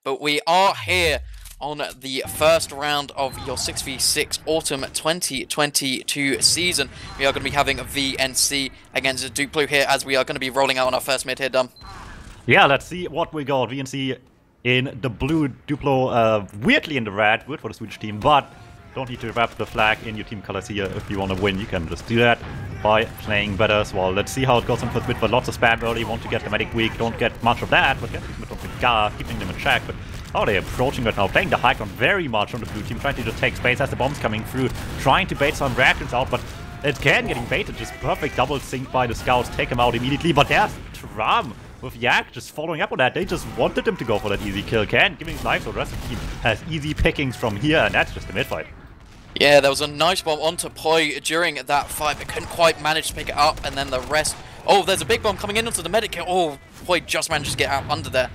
But we are here on the first round of your 6v6 Autumn 2022 season. We are going to be having a VNC against Duplo here, as we are going to be rolling out on our first mid here, Dom. Yeah, let's see what we got. VNC in the blue, Duplo weirdly in the red. Good for the Swedish team, but don't need to wrap the flag in your team colors here if you want to win. You can just do that by playing better as well. Let's see how it goes on first mid, but lots of spam early. Want to get the medic weak, don't get much of that, but get mid on the Gar, keeping them in check. But how they're approaching right now, playing the high ground very much on the blue team, trying to just take space as the bombs coming through, trying to bait some reactions out, but again getting baited, just perfect double sync by the scouts, take him out immediately. But there's Tram with Yak just following up on that. They just wanted him to go for that easy kill. Ken giving his life, so the rest of the team has easy pickings from here, and that's just a mid fight. Yeah, there was a nice bomb onto Poi during that fight, but couldn't quite manage to pick it up, and then the rest... Oh, there's a big bomb coming in onto the medic. Oh, Poi just managed to get out under there.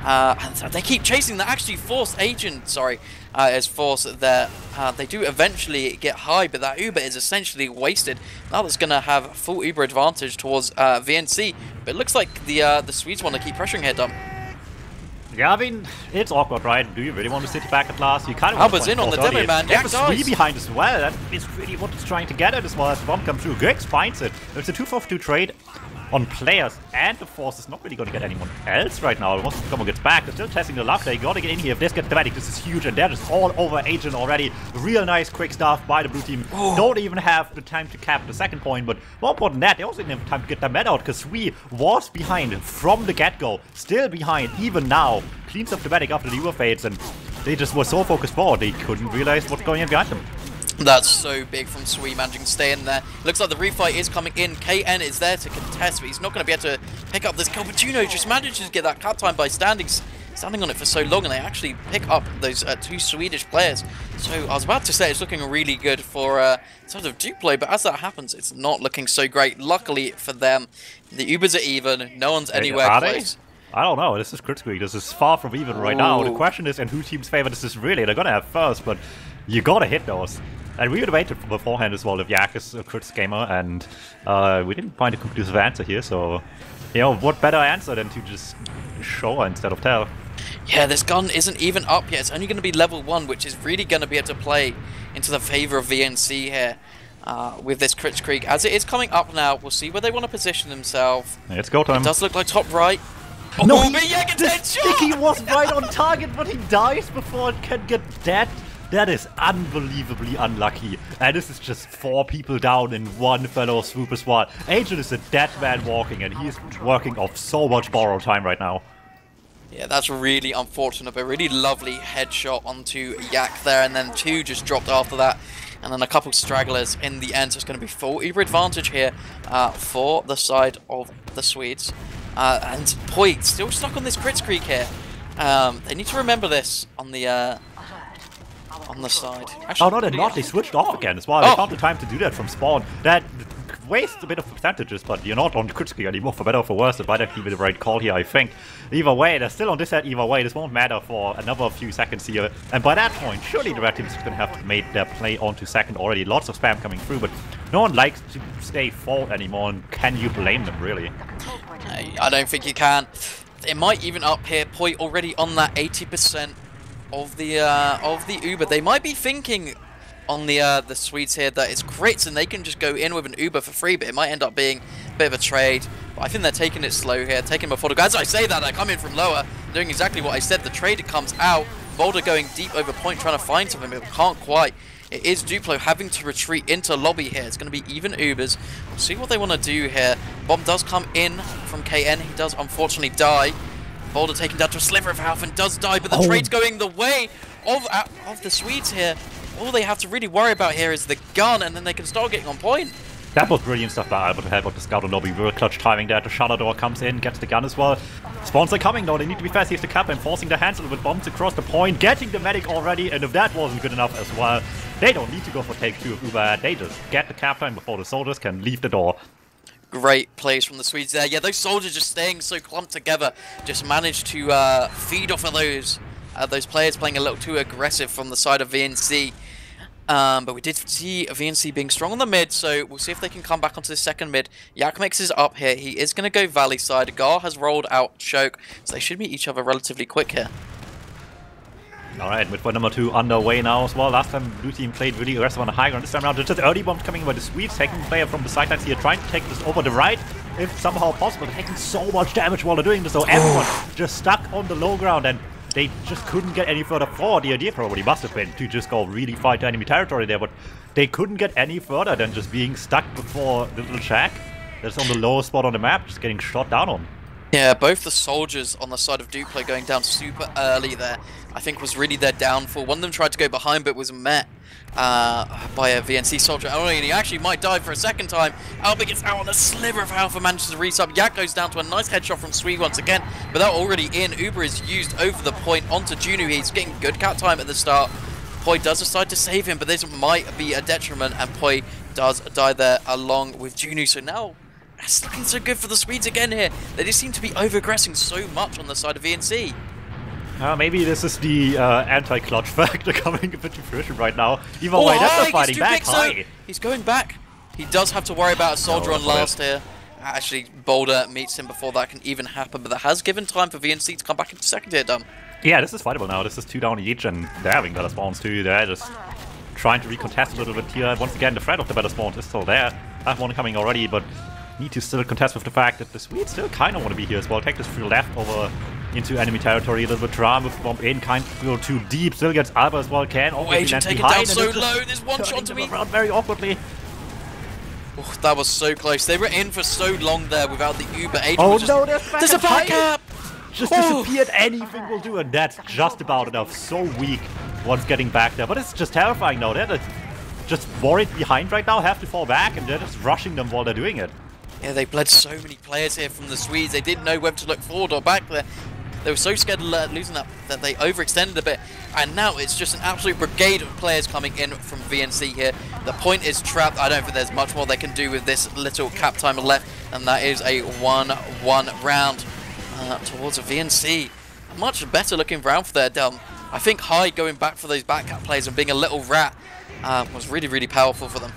And so they keep chasing. They actually force Agent, is forced there. They do eventually get high, but that Uber is essentially wasted. Now that's going to have full Uber advantage towards VNC, but it looks like the Swedes want to keep pressuring here, Dom. Yeah, I mean, it's awkward, right? Do you really want to sit back at last? You kind of Alba's in on the demo, man. There's a 3 behind as well. That is really what he's trying to get at as well as the bomb comes through. Greg finds it. It's a 2-for-2 trade on players, and the Force is not really going to get anyone else right now. Once the combo gets back, they're still testing the luck. They got to get in here. If this gets thematic, this is huge, and they're just all over Agent already. Real nice quick stuff by the blue team. Ooh. Don't even have the time to cap the second point, but more important than that, they also didn't have time to get their med out, because Sui was behind from the get-go, still behind even now. Cleans up the medic after the Uber fades, and they just were so focused forward, they couldn't realize what's going on behind them. That's so big from Sui, managing to stay in there. Looks like the refight is coming in. KN is there to contest, but he's not going to be able to pick up this kill. But Juno just manages to get that cut time by standing on it for so long, and they actually pick up those 2 Swedish players. So I was about to say it's looking really good for sort of Duplo, but as that happens, it's not looking so great. Luckily for them, the Ubers are even. No one's anywhere close. I don't know, this is critical. This is far from even right now. The question is in whose team's favor this is really. They're gonna have first, but you gotta hit those. And we debated beforehand as well if Yak is a crits gamer, and we didn't find a conclusive answer here, so you know, what better answer than to just show instead of tell. Yeah, this gun isn't even up yet. It's only going to be level 1, which is really going to be able to play into the favor of VNC here. With this Crits Creek, as it is coming up now, we'll see where they want to position themselves. It's go time. It does look like top right. Oh, no, he was right on target, but he dies before it can get dead. That is unbelievably unlucky. And this is just 4 people down in one fellow swoop as well. Agent is a dead man walking, and he is working off so much borrowed time right now. Yeah, that's really unfortunate, but really lovely headshot onto Yak there, and then 2 just dropped after that. And then a couple stragglers in the end, so it's going to be full Uber advantage here for the side of the Swedes. And Poi still stuck on this Crits Creek here. They need to remember this on the side. Actually, oh no, they're not. They switched off again as well. They found the time to do that from spawn. That wastes a bit of percentages, but you're not on Kritsky anymore, for better or for worse. It might actually be the right call here, I think. Either way, they're still on this side either way. This won't matter for another few seconds here. And by that point, surely the red team is going to have made their play onto second already. Lots of spam coming through, but no one likes to stay forward anymore, and can you blame them, really? I don't think you can. It might even up here. Poi already on that 80% of the Uber. They might be thinking on the Swedes here that it's crits and they can just go in with an Uber for free, but it might end up being a bit of a trade. But I think they're taking it slow here, taking before the... As I say that, I come in from lower, doing exactly what I said. The trade comes out, Boulder going deep over point, trying to find something, but can't quite. It is Duplo having to retreat into lobby here. It's going to be even Ubers. We'll see what they want to do here. Bomb does come in from KN. He does unfortunately die. Boulder taken down to a sliver of health and does die, but the trade's going the way of the Swedes here. All they have to really worry about here is the gun, and then they can start getting on point. That was brilliant stuff by Albert to help out the scout on lobby. Real clutch timing there. The shutter door comes in, gets the gun as well. Spawns are coming though. They need to be fast. Here's the cap and forcing the hands with bombs across the point, getting the medic already, and if that wasn't good enough as well, they don't need to go for take 2 of Uber. They just get the cap time before the soldiers can leave the door. Great plays from the Swedes there. Yeah, those soldiers just staying so clumped together, just managed to feed off of those players playing a little too aggressive from the side of VNC. But we did see VNC being strong on the mid, so we'll see if they can come back onto the second mid. Yak makes his up here. He is going to go Valley side. Gar has rolled out Choke, so they should meet each other relatively quick here. Alright, midpoint number 2 underway now as well. Last time blue team played really aggressive on the high ground. This time around, just early bombs coming by the Swedes, taking player from the sidelines here, trying to take this over the right, if somehow possible, taking so much damage while they're doing this. So everyone just stuck on the low ground, and they just couldn't get any further forward. The idea probably must have been to just go really fight enemy territory there, but they couldn't get any further than just being stuck before the little shack that's on the lowest spot on the map, just getting shot down on. Yeah, both the soldiers on the side of Duplo going down super early there, I think was really their downfall. One of them tried to go behind but was met by a VNC soldier. Oh, and he actually might die for a second time. Alba gets out on a sliver of health and manages to resub. Yak goes down to a nice headshot from Swede once again, but they're already in. Uber is used over the point onto Junu. He's getting good cap time at the start. Poi does decide to save him, but this might be a detriment, and Poi does die there along with Junu. So now it's looking so good for the Swedes again here. They just seem to be over-aggressing so much on the side of VNC. Maybe this is the anti-clutch factor coming a bit to fruition right now. Even way, that's fighting back high. He's going back. He does have to worry about a soldier on last here. Actually, Boulder meets him before that can even happen, but that has given time for VNC to come back into second here, Dom. Yeah, this is fightable now. This is 2 down each, and they're having better spawns too. They're just trying to recontest a little bit here. Once again, the threat of the better spawns is still there. I have one coming already, but need to still contest with the fact that the Swedes still kind of want to be here as well. Take this through left over into enemy territory. A little bit Tram with bomb in, kind of go too deep. Still gets Alba as well. Can Agent take it down so low. There's one shot to me. Very awkwardly. Oh, that was so close. They were in for so long there without the Uber. Agent oh just, no, there's a back cap. Just disappeared. Anything will do, and that's just about enough. So weak once getting back there, but it's just terrifying now. They're just worried behind right now, have to fall back, and they're just rushing them while they're doing it. Yeah, they bled so many players here from the Swedes. They didn't know whether to look forward or back there. They were so scared of losing that they overextended a bit. And now it's just an absolute brigade of players coming in from VNC here. The point is trapped. I don't think there's much more they can do with this little cap timer left. And that is a 1-1 round towards a VNC. A much better looking round for their Delm. I think High going back for those back cap plays and being a little rat was really, really powerful for them.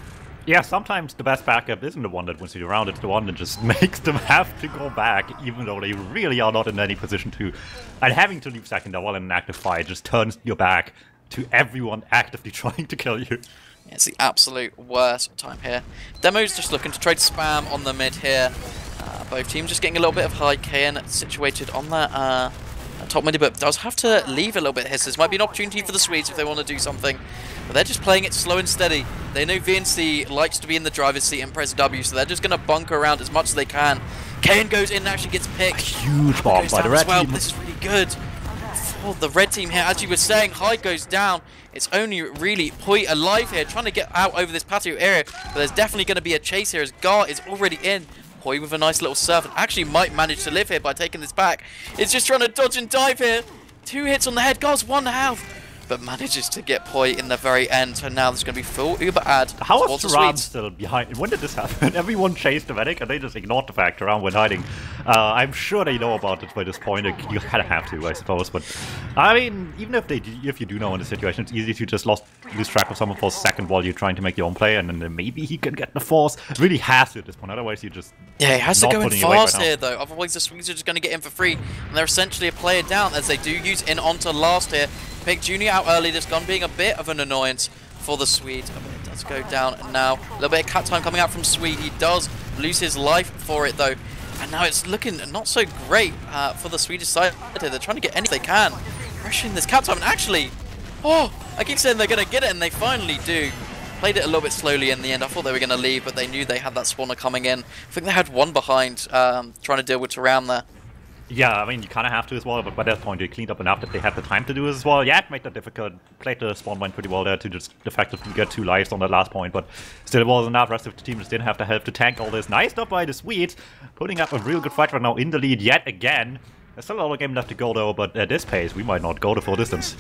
Yeah, sometimes the best backup isn't the one that wins you around, it's the one that just makes them have to go back, even though they really are not in any position to. And having to leave second while in an active fight just turns your back to everyone actively trying to kill you. Yeah, it's the absolute worst time here. Demo's just looking to trade spam on the mid here. Both teams just getting a little bit of high. KN situated on that top mid, but does have to leave a little bit here. So this might be an opportunity for the Swedes if they want to do something. But they're just playing it slow and steady. They know VNC likes to be in the driver's seat and press W, so they're just going to bunker around as much as they can. KN goes in and actually gets picked. A huge bomb by the red team. This is really good for the red team here. As you were saying, High goes down. It's only really Poi alive here, trying to get out over this patio area. But there's definitely going to be a chase here as Gar is already in. Poi with a nice little surf and actually might manage to live here by taking this back. It's just trying to dodge and dive here. 2 hits on the head. Gar's 1 health. But manages to get Poi in the very end. So now there's going to be full Uber ad. How is Turan still behind? When did this happen? Everyone chased the medic and they just ignored the fact Turan went hiding. I'm sure they know about it by this point. You kind of have to, I suppose. But I mean, even if you do know in the situation, it's easy to just lose track of someone for a second while you're trying to make your own play, and then maybe he can get the force. Really has to at this point. Otherwise, you just he has to go in fast here though. Otherwise, the Swedes are just going to get in for free, and they're essentially a player down as they do use in onto last here. Pick Junior out early, this gun being a bit of an annoyance for the Swede. It does go down now. A little bit of cat time coming out from Swede. He does lose his life for it though. And now it's looking not so great for the Swedish side here. They're trying to get anything they can. Pressuring this cat time and actually, I keep saying they're going to get it and they finally do. Played it a little bit slowly in the end. I thought they were going to leave, but they knew they had that spawner coming in. I think they had one behind trying to deal with Turan there. Yeah, I mean, you kind of have to as well, but by that point, they cleaned up enough that they had the time to do it as well. Yeah, it made that difficult. Played the spawn mine pretty well there to just effectively get 2 lives on that last point, but still it wasn't enough. Rest of the team just didn't have the help to tank all this. Nice stuff by the Swedes, putting up a real good fight right now in the lead yet again. There's still a lot of game left to go though, but at this pace, we might not go the full distance.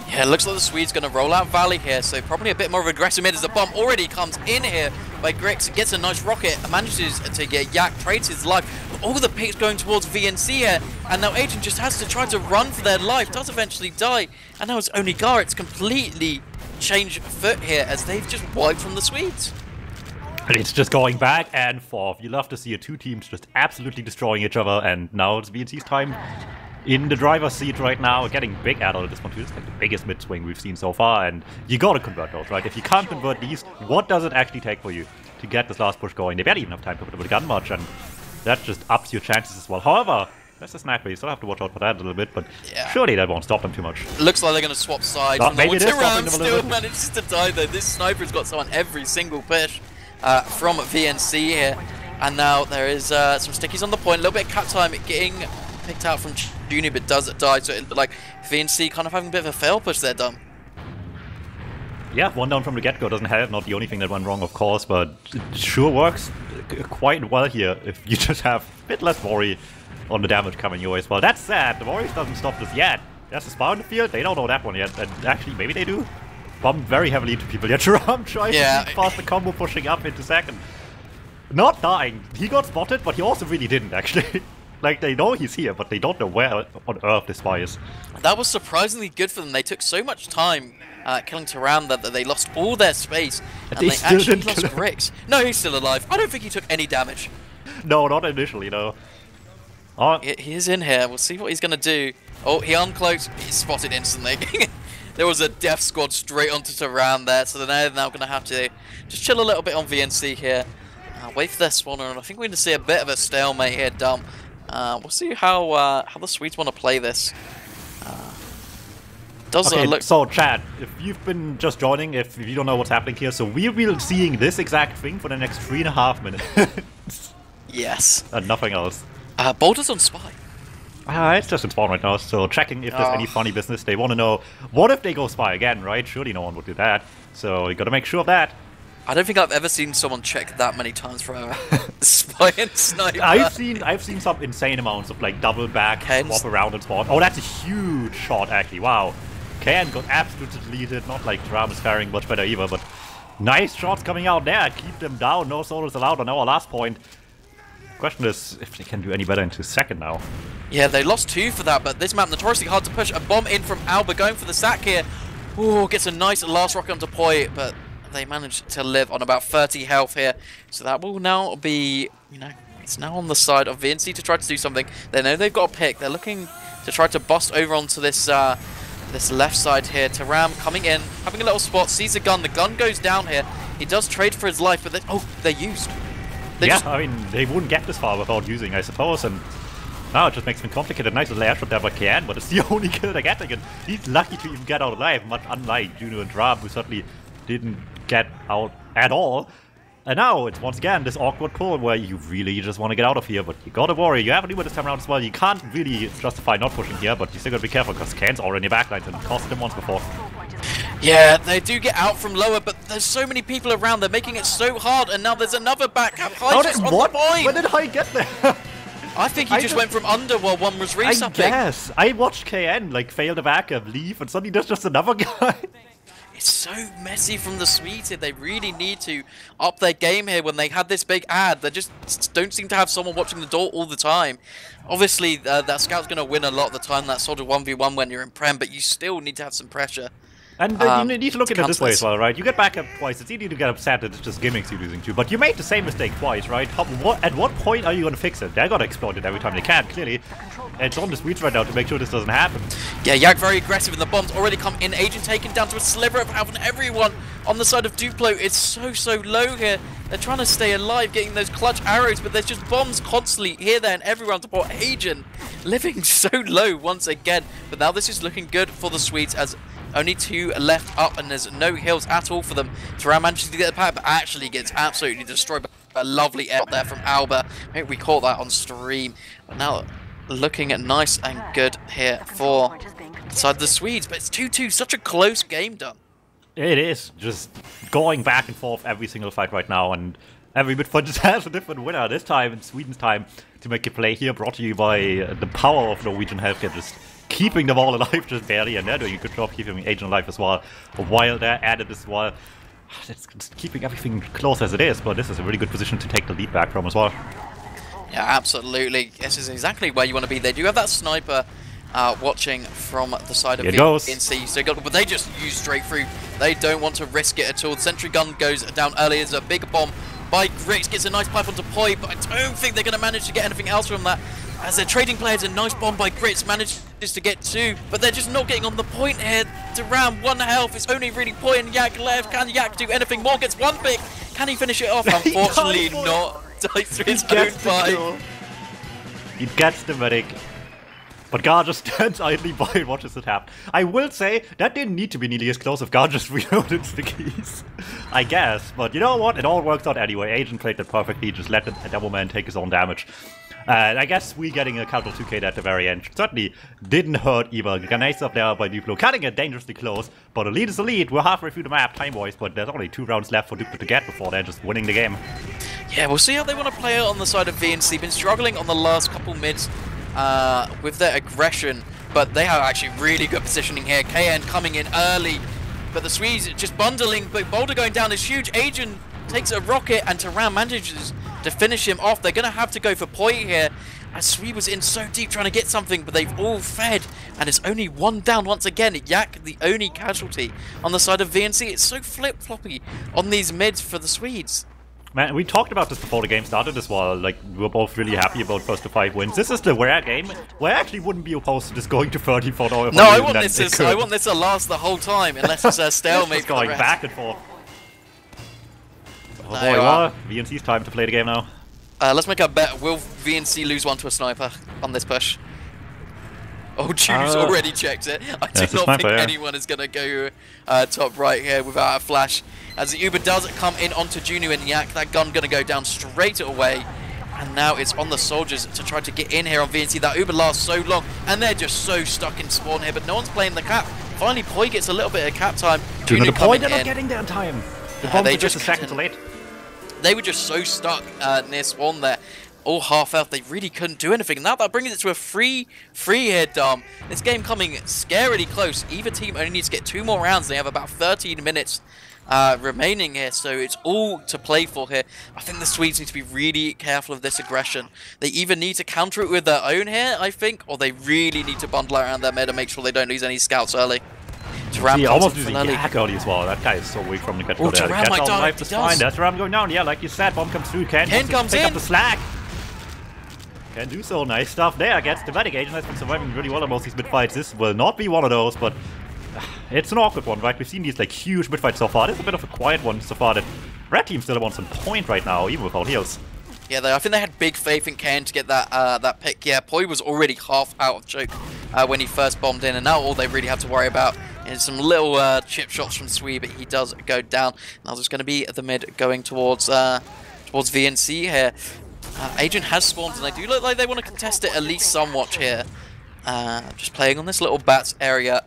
Yeah, it looks like the Swede's going to roll out Valley here, so probably a bit more of an aggressive mid as the bomb already comes in here by Grix. Gets a nice rocket, manages to get Yak, trades his life. But all the picks going towards VNC here, and now Agent just has to try to run for their life, does eventually die, and now it's only Gar. It's completely changed foot here as they've just wiped from the Swedes. And it's just going back and forth. You love to see 2 teams just absolutely destroying each other, and now it's VNC's time in the driver's seat right now, getting big out of this one too. It's like the biggest mid swing we've seen so far, and you gotta convert those, right? If you can't convert these, what does it actually take for you to get this last push going? They barely even have time to put it with a gun much, and that just ups your chances as well. However, that's a sniper, you still have to watch out for that a little bit, but surely that won't stop them too much. Looks like they're going to swap sides. Maybe it is Ram still manages to die though. This sniper's got someone every single push from VNC here. And now there is some stickies on the point. A little bit of cap time getting picked out from Junior, but does die. So it, like VNC kind of having a bit of a fail push there, Dom. Yeah, one down from the get-go doesn't help. Not the only thing that went wrong, of course, but it sure works quite well here if you just have a bit less worry on the damage coming your way as well. That's sad. The Warriors doesn't stop this yet. There's a spy in the field. They don't know that one yet. And actually, maybe they do. Bombed very heavily into people. Yet Ram tries to keep past the combo, pushing up into second. Not dying. He got spotted, but he also really didn't, actually. Like, they know he's here, but they don't know where on earth this spy is. That was surprisingly good for them. They took so much time killing Taram that they lost all their space. And they actually lost Grix. No, he's still alive. I don't think he took any damage. No, not initially, no. He is in here. We'll see what he's going to do. Oh, he uncloaks. He's spotted instantly. There was a death squad straight onto Taram there, so they're now going to have to just chill a little bit on VNC here. Wait for their spawner, and I think we're going to see a bit of a stalemate here, Dom. We'll see how the Swedes want to play this. So Chad, if you've been just joining, if you don't know what's happening here, so we will be seeing this exact thing for the next 3.5 minutes. Yes. And nothing else. Boulder's on spy. It's just in spawn right now, so checking if there's any funny business. They want to know, what if they go spy again, right? Surely no one would do that. So you got to make sure of that. I don't think I've ever seen someone check that many times for a spy and sniper. I've seen some insane amounts of like double back, swap around and spawn. Oh, that's a huge shot actually. Wow. Ken got absolutely deleted. Not like Ram is faring much better either, but nice shots coming out there. Keep them down. No solos allowed on our last point. Question is if they can do any better into second now. Yeah, they lost 2 for that, but this map notoriously hard to push. A bomb in from Alba going for the sack here. Ooh, gets a nice last rocket onto Poi, but they managed to live on about 30 health here. So that will now be, it's now on the side of VNC to try to do something. They know they've got a pick. They're looking to try to bust over onto this this left side here. Taram coming in, having a little spot, sees a gun. The gun goes down here. He does trade for his life, but they're used. I mean, they wouldn't get this far without using, I suppose, and now it just makes things complicated. Nice little airshot there by Kian, but it's the only kill they're getting, and he's lucky to even get out alive, much unlike Juno and Ram, who certainly didn't get out at all. And now it's once again this awkward pull where you really just want to get out of here, but you gotta worry. You have a lever this time around as well. You can't really justify not pushing here, but you still gotta be careful because Kian's already in your backlines and costed him once before. Yeah, they do get out from lower, but there's so many people around. They're making it so hard, and now there's another back. High just on the point. When did High get there? I think he just went from under while one was resupping. I guess. I watched KN like fail the backup, leave, and suddenly there's just another guy. It's so messy from the Swedes here. They really need to up their game here when they had this big ad. They just don't seem to have someone watching the door all the time. Obviously, that scout's going to win a lot of the time, that sort of 1v1 when you're in Prem, but you still need to have some pressure. And you need to look at it this way as well, right? You get back up twice. It's easy to get upset that it's just gimmicks you're losing to, but you made the same mistake twice, right? At what point are you going to fix it? They're going to exploit it every time they can, clearly. And it's on the Swedes right now to make sure this doesn't happen. Yeah, Yak very aggressive, and the bombs already come in. Agent taken down to a sliver of health, and everyone on the side of Duplo is so low here. They're trying to stay alive, getting those clutch arrows, but there's just bombs constantly here, there, and everywhere to support Agent. Living so low once again. But now this is looking good for the Swedes as only 2 left up, and there's no heals at all for them. Taram manages to get the pack, but actually gets absolutely destroyed by a lovely air there from Alba. Maybe we caught that on stream. But now looking at nice and good here for the side of the Swedes. But it's 2-2, such a close game done. It is, just going back and forth every single fight right now, and every midfight just has a different winner. This time, in Sweden's time, to make a play here, brought to you by the power of Norwegian healthcare, just keeping them all alive just barely, and they're doing a good job keeping Agent alive as well. While they're added as well, it's keeping everything close as it is, but this is a really good position to take the lead back from as well. Yeah, absolutely. This is exactly where you want to be. They do have that sniper watching from the side of VNC, but they just use straight through. They don't want to risk it at all. The sentry gun goes down early. There's a big bomb by Grix, gets a nice pipe onto Poi, but I don't think they're going to manage to get anything else from that. as they're trading players. A nice bomb by Grits manages to get 2, but they're just not getting on the point here. Duran, 1 health. It's only really Poi and Yak left. Can Yak do anything more? Gets 1 pick. Can he finish it off? Unfortunately not. Dies through his own fight. He gets the medic. But Gar just stands idly by and watches it happen. I will say, that didn't need to be nearly as close if Gar just reloaded the keys. I guess. But you know what? It all works out anyway. Agent played it perfectly. Just let the Devilman take his own damage. I guess we getting a couple 2k at the very end certainly didn't hurt either. Grenades up there by Duplo, cutting it dangerously close. But a lead is a lead. We're halfway through the map time-wise, but there's only 2 rounds left for Duplo to get before they're just winning the game. Yeah, we'll see how they want to play it on the side of VNC. Been struggling on the last couple mids with their aggression, but they have actually really good positioning here. KN coming in early, but the Swedes just bundling, but Boulder going down is huge. Agent takes a rocket and Taran manages to finish him off. They're going to have to go for Poi here, as Swede was in so deep trying to get something, but they've all fed, and it's only 1 down once again. Yak, the only casualty on the side of VNC. It's so flip-floppy on these mids for the Swedes. Man, we talked about this before the game started as well. Like, we were both really happy about first to 5 wins. This is the rare game where I actually wouldn't be opposed to just going to 30 for no. No, I want this to last the whole time, unless it's a stalemate. It's going back and forth. Oh boy, VNC's time to play the game now. Let's make a bet. Will VNC lose 1 to a sniper on this push? Oh, Jude's already checked it. I do not think anyone is going to go top right here without a flash. As the Uber does come in onto Junu and Yak, that gun going to go down straight away. And now it's on the soldiers to try to get in here on VNC. That Uber lasts so long, and they're just so stuck in spawn here, but no one's playing the cap. Finally, Poi gets a little bit of cap time. Junu the Poi, they're not getting there in time. The bomb was just a second too late. They were just so stuck near spawn there. All half health, they really couldn't do anything. Now that brings it to a free here, Dom. This game coming scarily close. Either team only needs to get 2 more rounds. They have about 13 minutes remaining here, so it's all to play for here. I think the Swedes need to be really careful of this aggression. They either need to counter it with their own here, I think, or they really need to bundle around their mid and make sure they don't lose any scouts early. Yeah, almost losing Yak early as well. That guy is so weak from the get-go there. Taran might die. That's fine. That's Taran going down. Yeah, like you said, bomb comes through. Ken comes pick in. Up the slack. Can do so. Nice stuff there. Gets the medic. Agent has been surviving really well on most of these mid-fights. This will not be one of those, but it's an awkward one, right? We've seen these like huge mid-fights so far. This is a bit of a quiet one so far. That Red Team still wants some point right now, even without heals. Yeah, I think they had big faith in Ken to get that pick. Yeah, Poi was already half out of choke when he first bombed in, and now all they really have to worry about is some little chip shots from Swede, but he does go down. Now there's going to be the mid going towards VNC here. Agent has spawned, and they do look like they want to contest it at least somewhat here. Just playing on this little bats area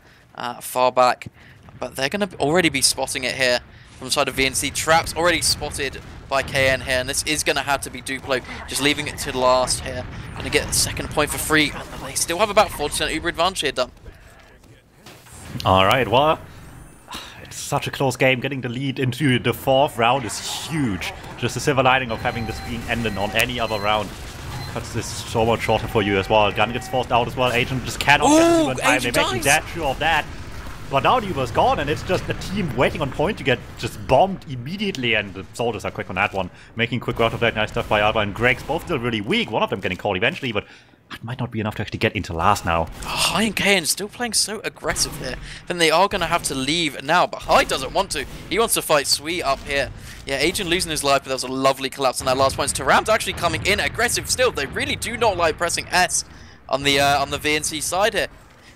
far back, but they're going to already be spotting it here from the side of VNC. Traps already spotted by KN here, and this is going to have to be Duplo, just leaving it to last here. Going to get the second point for free, and they still have about 40% Uber advantage here, done. Alright, well, it's such a close game. Getting the lead into the 4th round is huge. Just the silver lining of having this being ended on any other round cuts this so much shorter for you as well. Gun gets forced out as well. Agent just cannot get in time. They're making that sure of that. But now the Uber's gone, and it's just a team waiting on point to get just bombed immediately, and the soldiers are quick on that one. Making quick work of that. Nice stuff by Alba and Greg's both still really weak. One of them getting called eventually, but that might not be enough to actually get into last now. High and KN still playing so aggressive there. Then they are going to have to leave now, but High doesn't want to. He wants to fight Sweet up here. Yeah, Agent losing his life, but there was a lovely collapse on that last point. Taram's actually coming in aggressive still. They really do not like pressing S on the VNC side here.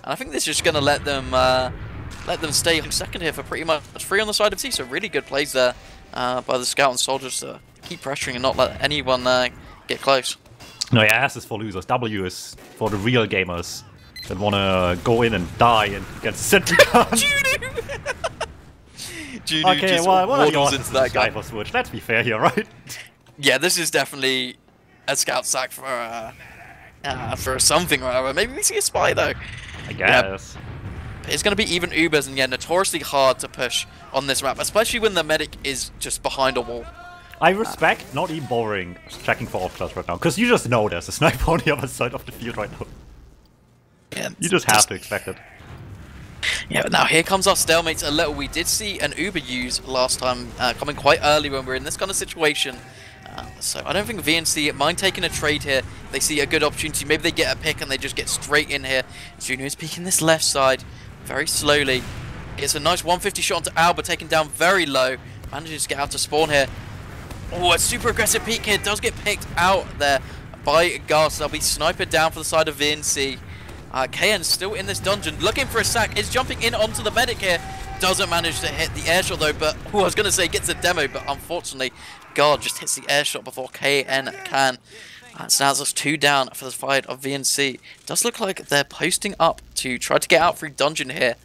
And I think this is just going to let them stay second here for pretty much free on the side of T. So really good plays there by the scout and soldiers to keep pressuring and not let anyone get close. No, yeah, S is for losers. W is for the real gamers that want to go in and die and get sent to gun. Judy just waddles into that guy. Switch. Let's be fair here, right? Yeah, this is definitely a scout sack for something or other. Maybe we see a spy though. I guess. Yeah. It's going to be even Ubers, and yeah, notoriously hard to push on this map, especially when the medic is just behind a wall. I respect not even bothering checking for off-class right now, because you just know there's a sniper on the other side of the field right now. Yeah, you just have to expect it. Yeah, but now here comes our stalemates a little. We did see an Uber use last time, coming quite early when we were in this kind of situation. So I don't think VNC mind taking a trade here. they see a good opportunity. Maybe they get a pick and they just get straight in here. Junior is peeking this left side very slowly. It's a nice 150 shot onto Alba, taken down very low. Manages to get out to spawn here. Oh, a super aggressive peek here. Does get picked out there by Gas. They'll be sniped down for the side of VNC. KN still in this dungeon, looking for a sack. Is jumping in onto the medic here. Doesn't manage to hit the air shot though, but I was going to say gets a demo, but unfortunately, God just hits the air shot before KN can. So now it's 2 down for the fight of VNC. Does look like they're posting up to try to get out through dungeon here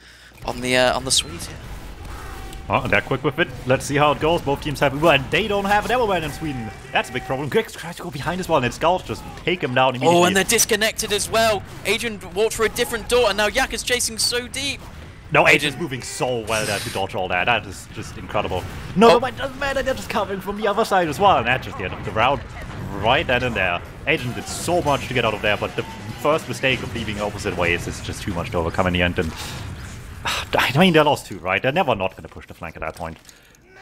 on the Swedes here. Oh, and they're quick with it. Let's see how it goes. Both teams have Uber, and they don't have an Everman in Sweden. That's a big problem. Grix tries to go behind as well, and it's Scout just take him down immediately. Oh, and they're disconnected as well. Adrian walked through a different door, and now Yak is chasing so deep. No, Adrian's moving so well there to dodge all that. That is just incredible. No, but it doesn't matter. They're just coming from the other side as well, and that's just the end of the round. Right then and there. Adrian did so much to get out of there, but the first mistake of leaving opposite ways is just too much to overcome in the end. And I mean, they lost 2, right? They're never not going to push the flank at that point.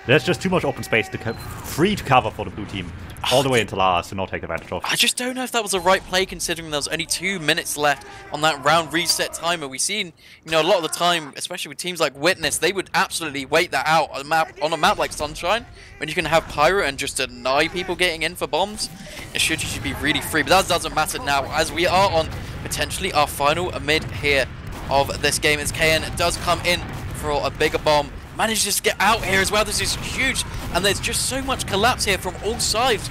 There's just too much open space free to cover for the blue team all the way into last to not take advantage of. I just don't know if that was the right play considering there was only 2 minutes left on that round reset timer. We've seen, a lot of the time, especially with teams like Witness, they would absolutely wait that out on a map like Sunshine when you can have Pyro and just deny people getting in for bombs. It should usually be really free, but that doesn't matter now as we are on potentially our final mid here of this game as KN does come in for a bigger bomb. Manages to get out here as well. This is huge, and there's just so much collapse here from all sides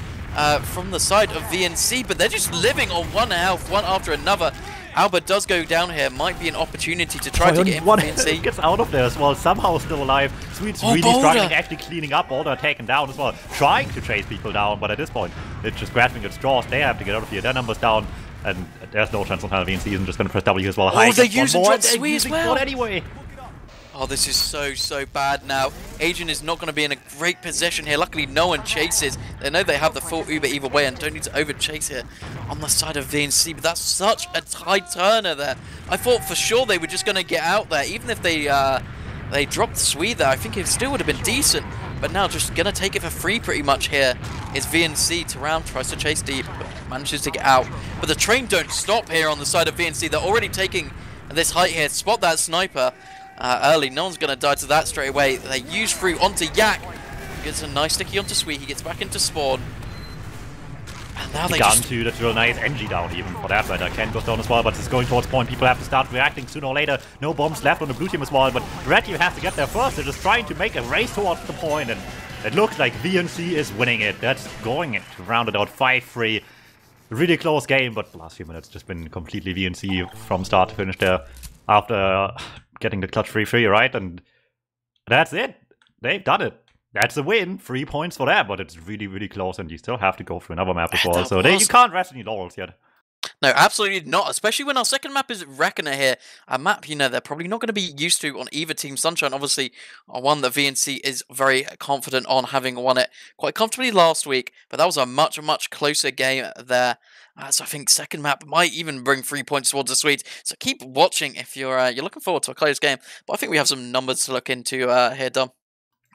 from the side of VNC, but they're just living on one health, one after another. Alba does go down here, might be an opportunity to try to get in for VNC. Gets out of there as well, somehow still alive. Swedes really struggling, actually cleaning up. Boulder taken down as well, trying to chase people down, but at this point, it's just grasping at straws. They have to get out of here, their numbers down, and there's no chance on how VNC isn't just going to press W as well. Oh, they're using drop Sweet as well! Anyway. Oh, this is so bad now. Adrian is not going to be in a great position here. Luckily, no one chases. They know they have the full Uber either way and don't need to over-chase here on the side of VNC. But that's such a tight turner there. I thought for sure they were just going to get out there. Even if they dropped Swede there, I think it still would have been decent. But now just going to take it for free pretty much here is VNC. Taram tries to chase deep, but manages to get out. But the train don't stop here on the side of VNC. They're already taking this height here. Spot that sniper. Early, no one's going to die to that straight away. They use through onto Yak. Gets a nice sticky onto Sweet. He gets back into spawn. And now they just... to that's real nice. NG down even for that matter. Ken goes down as well, but it's going towards point. People have to start reacting sooner or later. No bombs left on the blue team as well, but red team has to get there first. They're just trying to make a race towards the point, and it looks like VNC is winning it. That's going to round it out 5-3. Really close game, but the last few minutes just been completely VNC from start to finish there after getting the clutch 3-3, right? And that's it. They've done it. That's a win. 3 points for that, but it's really close, and you still have to go through another map as well. So you can't rest any laurels yet. No, absolutely not. Especially when our second map is Reckoner here. A map, they're probably not going to be used to on either team. Sunshine, obviously, one that VNC is very confident on, having won it quite comfortably last week. But that was a much closer game there. So I think second map might even bring 3 points towards the Swedes. So keep watching if you're looking forward to a close game. But I think we have some numbers to look into here, Dom.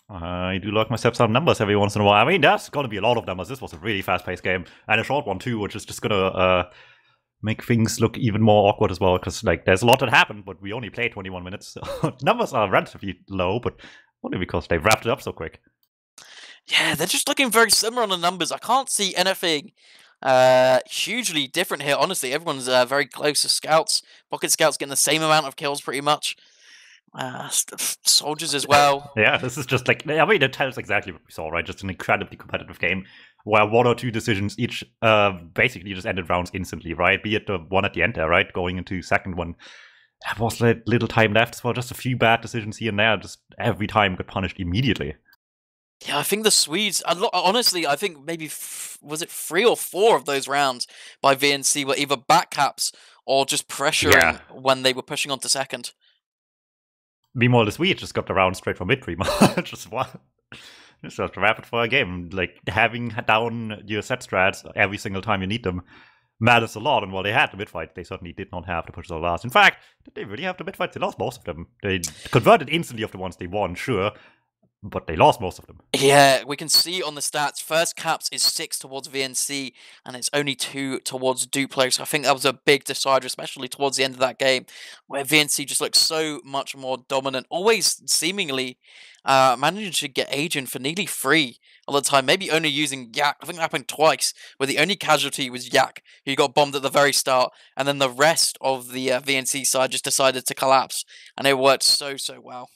I do like myself some numbers every once in a while. I mean, there's going to be a lot of numbers. This was a really fast-paced game. And a short one, too, which is just going to make things look even more awkward as well. Because, there's a lot that happened, but we only played 21 minutes. So numbers are relatively low, but only because they wrapped it up so quick. Yeah, they're just looking very similar on the numbers. I can't see anything hugely different here, honestly. Everyone's very close to Scouts. Pocket Scouts getting the same amount of kills, pretty much. Soldiers as well. Yeah, this is just it tells exactly what we saw, right? Just an incredibly competitive game where 1 or 2 decisions each basically just ended rounds instantly, right? Be it the one at the end there, right? Going into second one. There was little time left, so just a few bad decisions here and there. Just every time got punished immediately. Yeah, I think the Swedes, honestly, I think maybe, was it 3 or 4 of those rounds by VNC were either backcaps or just pressuring when they were pushing on to second. Meanwhile, the Swedes just got the round straight from mid pretty much. Just a rapid fire game. Having down your set strats every single time you need them matters a lot. And while they had the mid fight, they certainly did not have to push the last. In fact, did they really have the mid fight? They lost most of them. They converted instantly of the ones they won, sure. but they lost most of them. Yeah, we can see on the stats, first caps is 6 towards VNC, and it's only 2 towards Duplo, so I think that was a big decider, especially towards the end of that game, where VNC just looked so much more dominant, always seemingly managing to get Agent for nearly free all the time, maybe only using Yak. I think that happened twice, where the only casualty was Yak, who got bombed at the very start, and then the rest of the VNC side just decided to collapse, and it worked so well.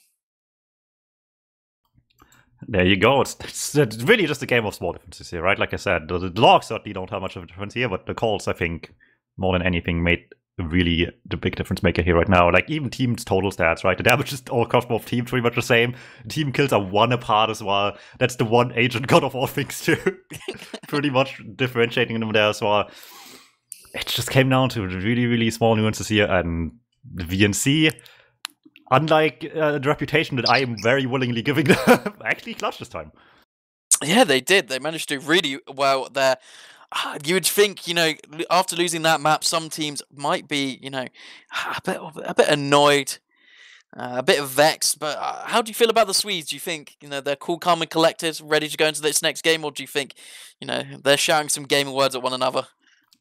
There you go. It's really just a game of small differences here, right? Like I said, the logs certainly don't have much of a difference here, but the calls, I think, more than anything, made really the big difference maker here right now. Like, even teams' total stats, right? The damage is all across both teams pretty much the same. Team kills are 1 apart as well. That's the one Agent god of all things, too. Pretty much differentiating them there as well. It just came down to really small nuances here, and the VNC, unlike the reputation that I am very willingly giving them, actually clutched this time. Yeah, they did. They managed to do really well there. You would think, after losing that map, some teams might be, a bit annoyed, a bit vexed. But how do you feel about the Swedes? Do you think, they're cool, calm, and collected, ready to go into this next game, or do you think, they're shouting some gaming words at one another?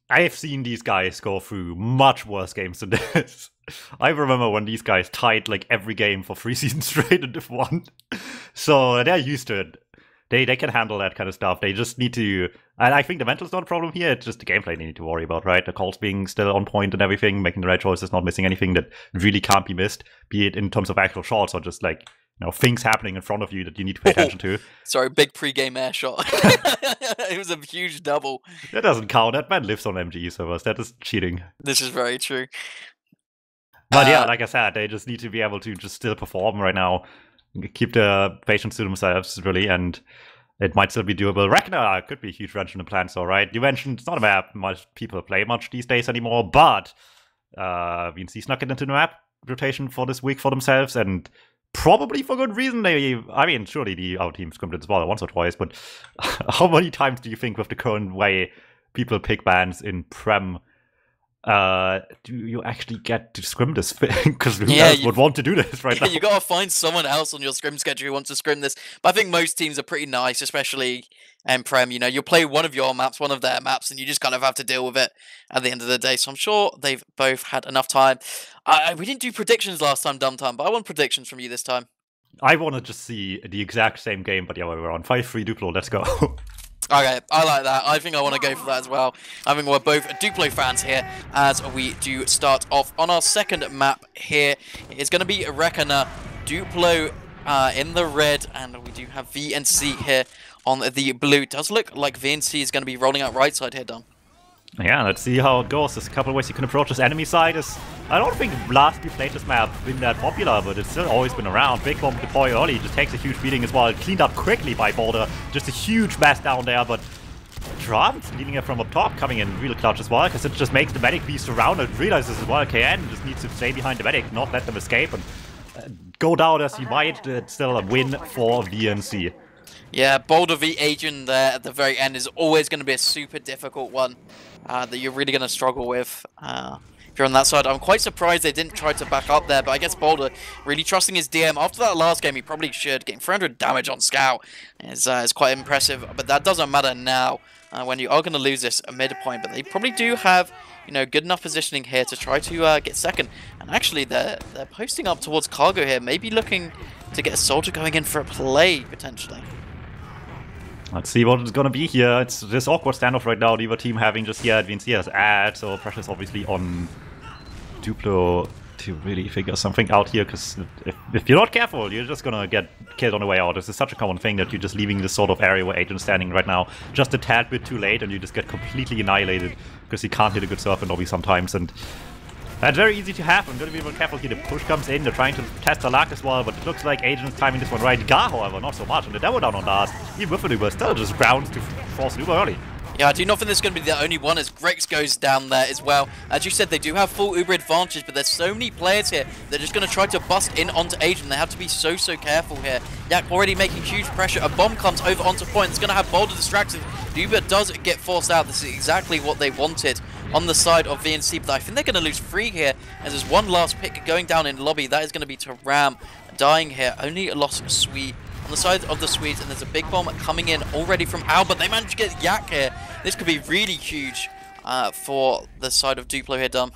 I have seen these guys go through much worse games than this. I remember when these guys tied like every game for 3 seasons straight in Div 1. So they're used to it. They can handle that kind of stuff. They just need to... And I think the mental's not a problem here. It's just the gameplay they need to worry about, right? The calls being still on point and everything, making the right choices, not missing anything that really can't be missed, be it in terms of actual shots or just like, things happening in front of you that you need to pay attention to. Sorry, big pre-game air shot. It was a huge double. That doesn't count. That man lives on MGE servers. That is cheating. This is very true. But yeah, like I said, they just need to be able to just still perform right now. Keep the patience to themselves, really, and it might still be doable. Ragnar could be a huge wrench in the plans, all right. You mentioned it's not a map most people play much these days anymore, but VNC snuck it into the map rotation for this week for themselves, and probably for good reason. Surely the other team scrimped it as well once or twice, but how many times do you think with the current way people pick bans in Prem, do you actually get to scrim this thing? Because who else would want to do this right now? You gotta find someone else on your scrim schedule who wants to scrim this. But I think most teams are pretty nice, especially in Prem. You'll play one of your maps, one of their maps, and you just kind of have to deal with it at the end of the day. So I'm sure they've both had enough time. We didn't do predictions last time, Dumb, but I want predictions from you this time. I want to just see the exact same game, but yeah, we're on 5-3 Duplo. Let's go. Okay, I like that. I think I want to go for that as well. I think we're both Duplo fans here as we do start off on our second map here. It's going to be Reckoner, Duplo in the red, and we do have VNC here on the blue. It does look like VNC is going to be rolling out right side here, Dom. Yeah, let's see how it goes. There's a couple of ways you can approach this enemy side. I don't think last we played this map been that popular, but it's still always been around. Big bomb deploy early, just takes a huge beating as well. Cleaned up quickly by Boulder. Just a huge mess down there, but Trump leading it from up top, coming in real clutch as well, because it just makes the medic be surrounded. Realizes as well, KN just needs to stay behind the medic, not let them escape, and go down as he might. It's still a win for VNC. Yeah, Boulder v Agent there at the very end is always going to be a super difficult one that you're really going to struggle with if you're on that side. I'm quite surprised they didn't try to back up there, but I guess Boulder really trusting his DM. After that last game, he probably should. Getting 300 damage on Scout is quite impressive, but that doesn't matter now when you are going to lose this midpoint. But they probably do have good enough positioning here to try to get second. And actually, they're posting up towards Cargo here, maybe looking to get a soldier going in for a play, potentially. Let's see what it's gonna be here. It's this awkward standoff right now. The other team having just here VNC as ad, so pressure's obviously on Duplo to really figure something out here, because if you're not careful, you're just gonna get killed on the way out. This is such a common thing that you're just leaving this sort of area where Agent's standing right now just a tad bit too late, and you just get completely annihilated because he can't hit a good surf and lobby sometimes, and that's very easy to have. I'm going to be very careful here. The push comes in. They're trying to test the luck as well, but it looks like Agent's timing this one right. Gar, however, not so much. And the demo down on last. Even with an Uber, still just grounds to force an Uber early. Yeah, I do not think this is going to be the only one as Grex goes down there as well. As you said, they do have full Uber advantage, but there's so many players here. They're just going to try to bust in onto Agent. They have to be so careful here. Yak already making huge pressure. A bomb comes over onto point. It's going to have Boulder distracted. The Uber does get forced out. This is exactly what they wanted on the side of VNC, but I think they're going to lose 3 here, as there's one last pick going down in lobby. That is going to be to Ram dying here. Only lost Sweet on the side of the Swedes, and there's a big bomb coming in already from Al, but they managed to get Yak here. This could be really huge for the side of Duplo here, Dom.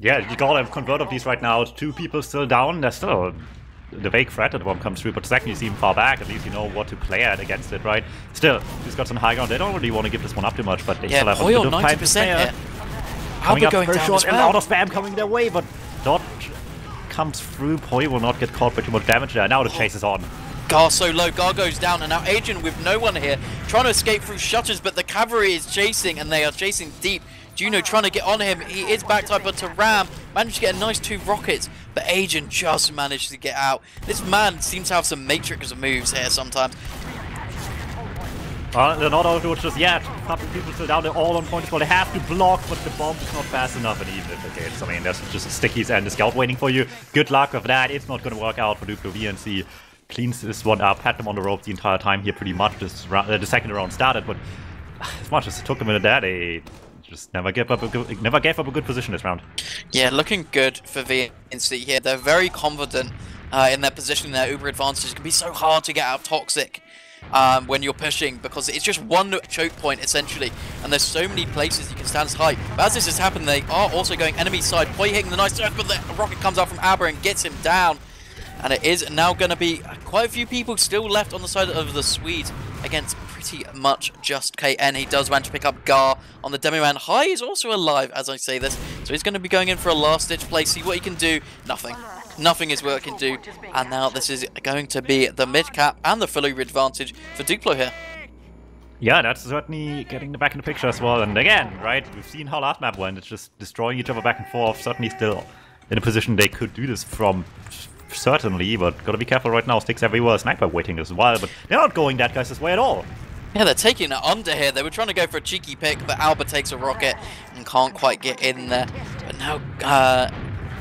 Yeah, you gotta convert of these right now. 2 people still down. There's still the vague threat that the bomb comes through, but second you see him far back, at least you know what to play at against it, right? Still, he's got some high ground. They don't really want to give this one up too much, but they still have a bit of time to spare. Here. Coming up going very down short, as well. and a lot of spam coming their way, but dodge comes through. Poi will not get caught by too much damage there. Now the chase is on. Gar so low, Gar goes down, and now Agent with no one here, trying to escape through shutters, but the cavalry is chasing, and they are chasing deep. Juno trying to get on him, he is backed up, but to Ram, managed to get a nice 2 rockets, but Agent just managed to get out. This man seems to have some matrix of moves here sometimes. They're not all just yet. A couple of people still down, they're all on point as well. They have to block, but the bomb is not fast enough, and even if it hits, I mean, there's just stickies and the scout waiting for you. Good luck with that, it's not going to work out for Duplo. VNC cleans this one up, had them on the ropes the entire time here pretty much. This round, the second round started, but as much as it took them in there, they just never gave up a good position this round. Yeah, looking good for VNC here. They're very confident in their position, their uber advantage. It can be so hard to get out of Toxic when you're pushing, because it's just one choke point essentially, and there's so many places you can stand as high. But as this has happened, they are also going enemy side. Poi hitting the nice surf, but the rocket comes out from Aber and gets him down. And it is now going to be quite a few people still left on the side of the Swedes against pretty much just KN. He does manage to pick up Gar on the demo man. High is also alive as I say this, so he's going to be going in for a last-ditch play, see what he can do. Nothing. Nothing is what he can do. And now this is going to be the mid-cap and the full uber advantage for Duplo here. Yeah, that's certainly getting the back in the picture as well. And again, right, we've seen how last map went. It's just destroying each other back and forth. Certainly still in a position they could do this from. Certainly, but gotta be careful right now. Sticks everywhere. Sniper waiting as well, but they're not going that guy's way at all. Yeah, they're taking it under here. They were trying to go for a cheeky pick, but Albert takes a rocket and can't quite get in there. But now,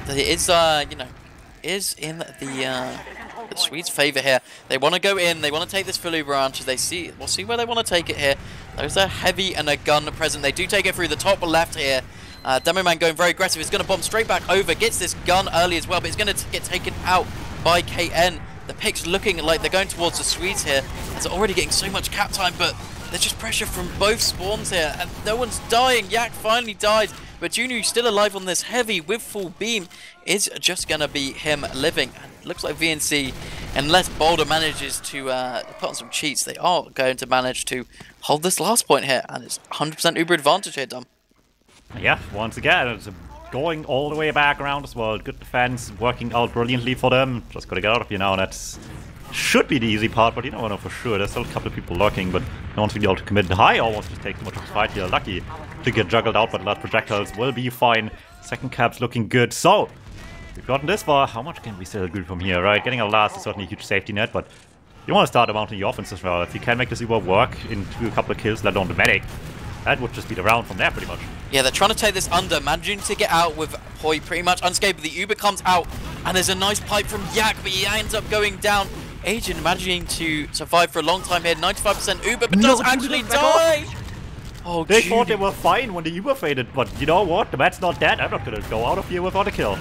it is, you know, is in the Swedes' favour here. They want to go in. They want to take this full uber ranch. They see, we'll see where they want to take it here. There's a heavy and a gun present. They do take it through the top left here. Demo Man going very aggressive. He's going to bomb straight back over. Gets this gun early as well, but he's going to get taken out by KN. The picks looking like they're going towards the Swedes here, as they're already getting so much cap time, but there's just pressure from both spawns here, and no one's dying. Yak finally died, but Junu still alive on this heavy with full beam is just going to be him living. And it looks like VNC, unless Boulder manages to put on some cheats, they are going to manage to hold this last point here, and it's 100% uber advantage here, Dom. Yeah, once again, it's going all the way back around as well. Good defense, working out brilliantly for them. Just gotta get out of here now. That's should be the easy part, but you don't know for sure. There's still a couple of people lurking, but no one's really able to commit. High almost just takes too much of the fight here. Lucky to get juggled out by the last projectiles. Will be fine. Second cap's looking good. So, we've gotten this far. How much can we still do from here, right? Getting a last is certainly a huge safety net, but you want to start mounting your offense as well. If you can make this Uber work into a couple of kills, let alone the medic, that would just be the round from there, pretty much. Yeah, they're trying to take this under, managing to get out with Poi pretty much unscathed. The Uber comes out, and there's a nice pipe from Yak, but he ends up going down. Agent managing to survive for a long time here, 95% Uber, but does actually die! Oh, they thought they were fine when the Uber faded, but you know what? The mat's not dead. I'm not going to go out of here without a kill.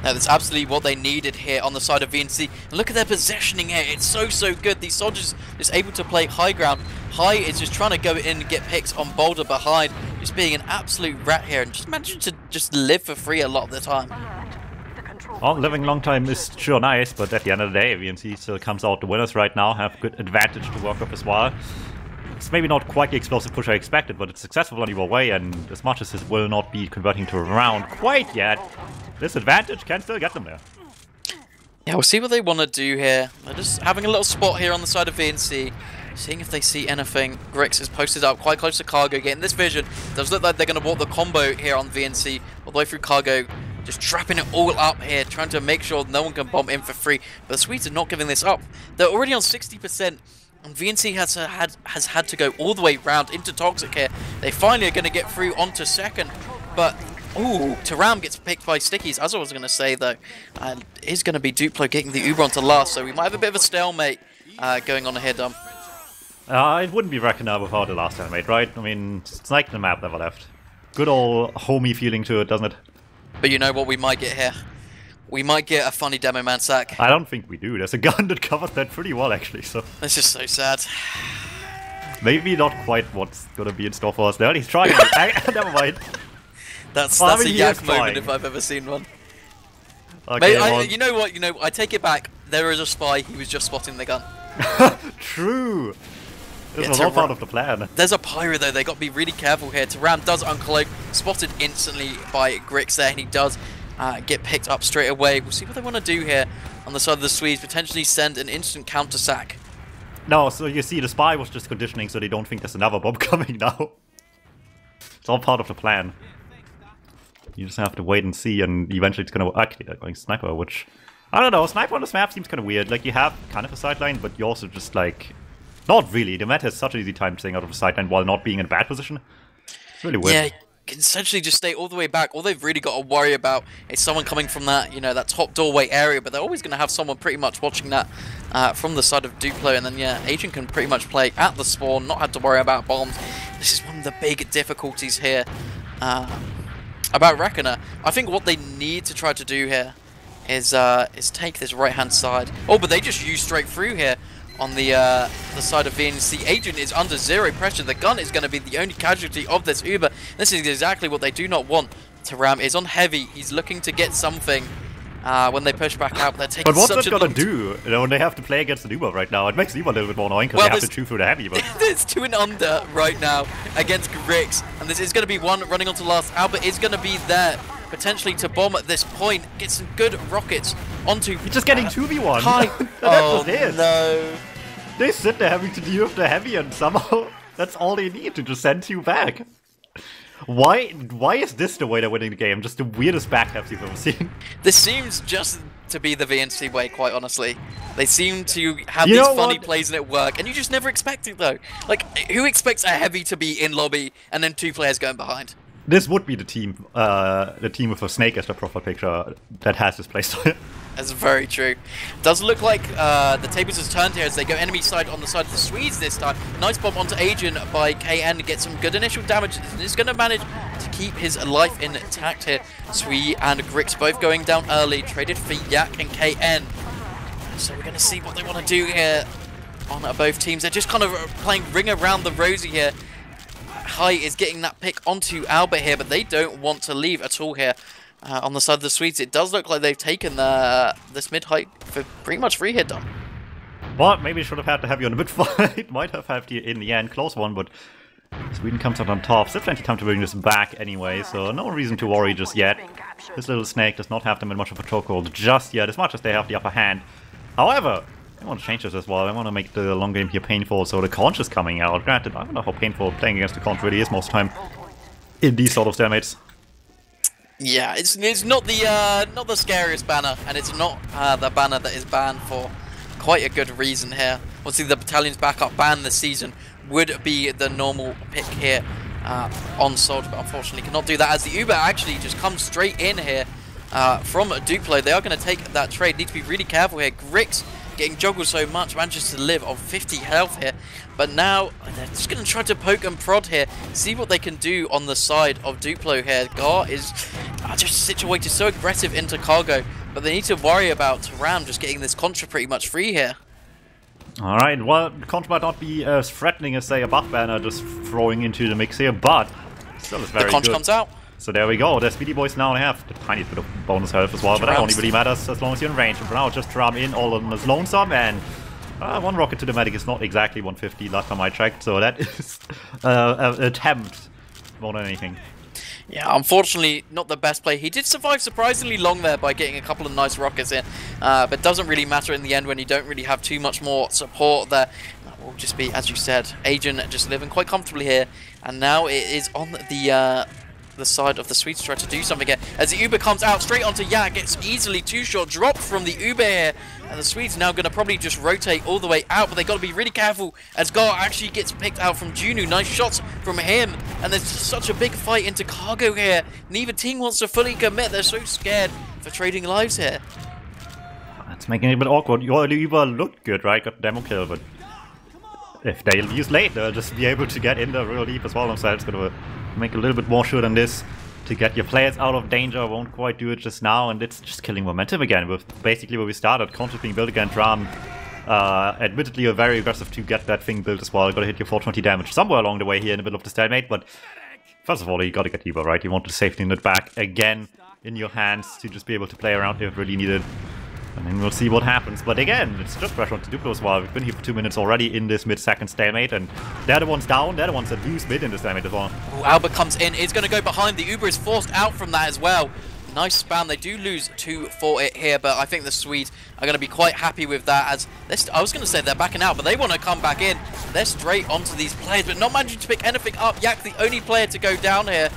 Now, that's absolutely what they needed here on the side of VNC. And look at their positioning here. It's so good. These soldiers just able to play high ground. High is just trying to go in and get picks on Boulder behind. Just being an absolute rat here and just managing to just live for free a lot of the time. Well, living long time is sure nice, but at the end of the day, VNC still comes out the winners right now. Have good advantage to work with as well. It's maybe not quite the explosive push I expected, but it's successful on either way, and as much as it will not be converting to a round quite yet, this advantage can still get them there. Yeah, we'll see what they want to do here. They're just having a little spot here on the side of VNC, seeing if they see anything. Grix is posted up quite close to Cargo, getting this vision. Does look like they're going to walk the combo here on VNC, all the way through Cargo, just trapping it all up here, trying to make sure no one can bomb in for free. But the Swedes are not giving this up. They're already on 60%. And VNC has had to go all the way round into Toxic here. They finally are going to get through onto second. But, ooh, Taram gets picked by Stickies, as I was going to say, though. And it is going to be Duplo getting the Uber onto last. So we might have a bit of a stalemate going on ahead, Dom. It wouldn't be reckoned without the last stalemate, right? I mean, it's like the map never left. Good old homey feeling to it, doesn't it? But you know what we might get here? we might get a funny Demo Man sack. I don't think we do. There's a gun that covers that pretty well, actually, so... That's just so sad. Maybe not quite what's gonna be in store for us there. He's trying. Never mind. That's a yak moment if I've ever seen one. Okay, Mate, you know what? I take it back. There is a spy. He was just spotting the gun. True. This was all part of the plan. There's a pyro though. They got to be really careful here. Taram does uncloak, spotted instantly by Grix there, and he does get picked up straight away. We'll see what they want to do here on the side of the Swedes. Potentially send an instant counter sack. No, so you see, the spy was just conditioning so they don't think there's another bomb coming now. It's all part of the plan. You just have to wait and see, and eventually it's gonna... Okay, they're going sniper, which... I don't know, sniper on this map seems kind of weird. Like, you have kind of a sideline, but you also just, like... Not really. The meta has such an easy time staying out of the sideline while not being in a bad position. It's really weird. Yeah, you can essentially just stay all the way back. All they've really got to worry about is someone coming from that, that top doorway area, but they're always going to have someone pretty much watching that from the side of Duplo, and then, yeah, Agent can pretty much play at the spawn, not have to worry about bombs. This is one of the big difficulties here about Reckoner. I think what they need to try to do here is take this right-hand side. Oh, but they just use straight through here. On the side of VNC, Agent is under zero pressure. The gun is going to be the only casualty of this Uber. This is exactly what they do not want. Taram is on heavy. He's looking to get something when they push back out. They're taking but what's such that going to do when they have to play against the Uber right now? It makes the Uber a little bit more annoying because they have to chew through the heavy. But there's 2 and under right now against Grix. And this is going to be one running onto last. Albert is going to be there potentially to bomb at this point. Get some good rockets onto... He's just getting 2v1. Oh, no. They sit there having to deal with the heavy, and somehow that's all they need to just send you back. Why is this the way they're winning the game? Just the weirdest backtaps you've ever seen. This seems just to be the VNC way, quite honestly. They seem to have these funny plays and it work, and you just never expect it though. Like, who expects a heavy to be in lobby and then 2 players going behind? This would be the team with a snake as the profile picture that has this playstyle. That's very true. Does look like the tables has turned here as they go enemy side on the side of the Swedes this time. Nice bomb onto Agent by KN to get some good initial damage. He's going to manage to keep his life intact here. Swede and Grix both going down early. Traded for Yak and KN. So we're going to see what they want to do here on both teams. They're just kind of playing ring around the rosy here. High is getting that pick onto Albert here, but they don't want to leave at all here. On the side of the Swedes, it does look like they've taken this mid-height for pretty much free here done. Well, maybe should have had the heavy on a mid-fight. Might have had in the end, close one, but Sweden comes out on top. Still plenty of time to bring this back anyway, so no reason to worry just yet. This little snake does not have them in much of a chokehold just yet, as much as they have the upper hand. However, I want to change this as well. I want to make the long game here painful, so the conch is coming out. Granted, I don't know how painful playing against the conch really is most of the time in these sort of stalemates. Yeah, it's not the scariest banner, and it's not the banner that is banned for quite a good reason here. Obviously, the battalion's backup ban this season would be the normal pick here on Soldier, but unfortunately cannot do that as the Uber actually just comes straight in here from Duplo. They are going to take that trade. Need to be really careful here. Grix getting juggled so much, manages to live on 50 health here. But now, they're just going to try to poke and prod here, see what they can do on the side of Duplo here. Gar is just situated so aggressive into cargo, but they need to worry about Ram just getting this contra pretty much free here. Alright, well, contra might not be as threatening as, say, a buff banner just throwing into the mix here, but still is very good. The contra comes out. So there we go. The Speedy Boys now have a tiny bit of bonus health as well, but that only really matters as long as you're in range. And for now, just Ram in all on his lonesome, and one rocket to the medic is not exactly 150 last time I checked, so that is an attempt more than anything. Yeah, unfortunately, not the best play. He did survive surprisingly long there by getting a couple of nice rockets in, but doesn't really matter in the end when you don't really have too much more support there. That will just be, as you said, Agent just living quite comfortably here, and now it is on the side of the Swedes to try to do something here. As the Uber comes out straight onto Yak, gets easily 2-shot dropped from the Uber here, and the Swedes now going to probably just rotate all the way out, but they got to be really careful as Gar actually gets picked out from Junu. Nice shots from him, and there's just such a big fight into cargo here. Neither team wants to fully commit. They're so scared for trading lives here. It's making it a bit awkward. Your Uber looked good, right? Got the demo kill, but if they'll use late, they'll just be able to get in there real deep as well themselves. Gonna make a little bit more sure than this. to get your players out of danger. Won't quite do it just now, and it's just killing momentum again with basically where we started. Contra being built against Ram. Admittedly, you're very aggressive to get that thing built as well. Gotta hit your 420 damage somewhere along the way here in the middle of the stalemate, but first of all, you gotta get Evo, right? You want the safety net back again in your hands to just be able to play around if really needed. And then we'll see what happens. But again, it's just pressure onto Duplo as well. We've been here for 2 minutes already in this mid-second stalemate, and they're the ones down. They're the ones that lose mid in the stalemate as well. Ooh, Albert comes in. Is going to go behind. The Uber is forced out from that as well. Nice spam. They do lose 2 for it here, but I think the Swedes are going to be quite happy with that. As I was going to say they're backing out, but they want to come back in. They're straight onto these players, but not managing to pick anything up. Yak, the only player to go down here.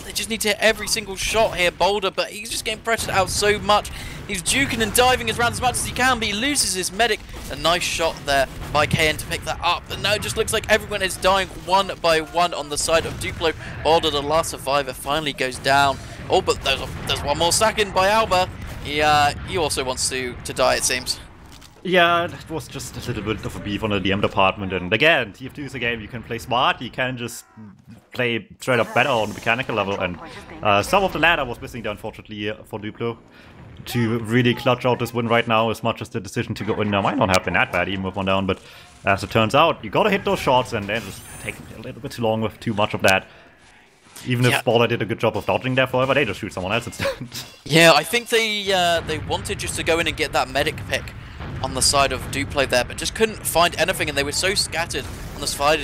They just need to hit every single shot here. Boulder, but he's just getting pressured out so much. He's juking and diving around as much as he can, but he loses his medic. A nice shot there by KN to pick that up. But now it just looks like everyone is dying one by one on the side of Duplo. Boulder, the last survivor, finally goes down. Oh, but there's one more second by Alba. He also wants to die, it seems. Yeah, that was just a little bit of a beef on the DM department. And again, TF2 is a game you can play smart. You can just play straight up better on the mechanical level. And some of the ladder was missing there, unfortunately, for Duplo. To really clutch out this win right now, as much as the decision to go in there might not have been that bad, even with one down. But as it turns out, you gotta hit those shots, and they're just taking a little bit too long with too much of that. Even if Baller did a good job of dodging there forever, they just shoot someone else instead. Yeah, I think they wanted just to go in and get that medic pick on the side of Duplo there, but just couldn't find anything, and they were so scattered on the side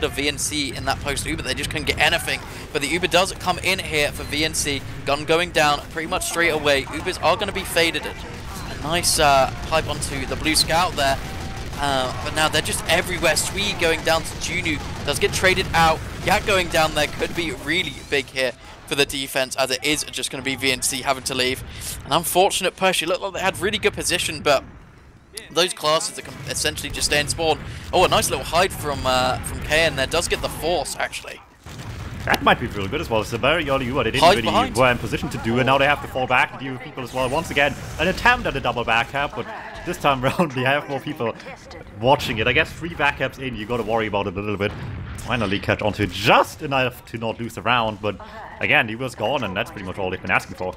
of VNC in that post Uber, they just couldn't get anything. But the Uber does come in here for VNC, gun going down pretty much straight away. Ubers are going to be faded. A nice pipe onto the blue scout there. But now they're just everywhere. Swede going down to Junu, does get traded out. Yak going down there could be really big here for the defense, as it is just going to be VNC having to leave. An unfortunate push. It looked like they had really good position, but those classes that can essentially just stay in spawn. Oh, a nice little hide from KN there. Does get the force, actually. That might be really good as well. It's a very early Uber. They didn't really were in position to do, and now they have to fall back and deal with people as well. Once again, an attempt at a double backup, but this time around they have more people watching it. I guess 3 backups in, you got to worry about it a little bit. Finally catch onto it just enough to not lose the round, but again, the Uber's gone, and that's pretty much all they've been asking for.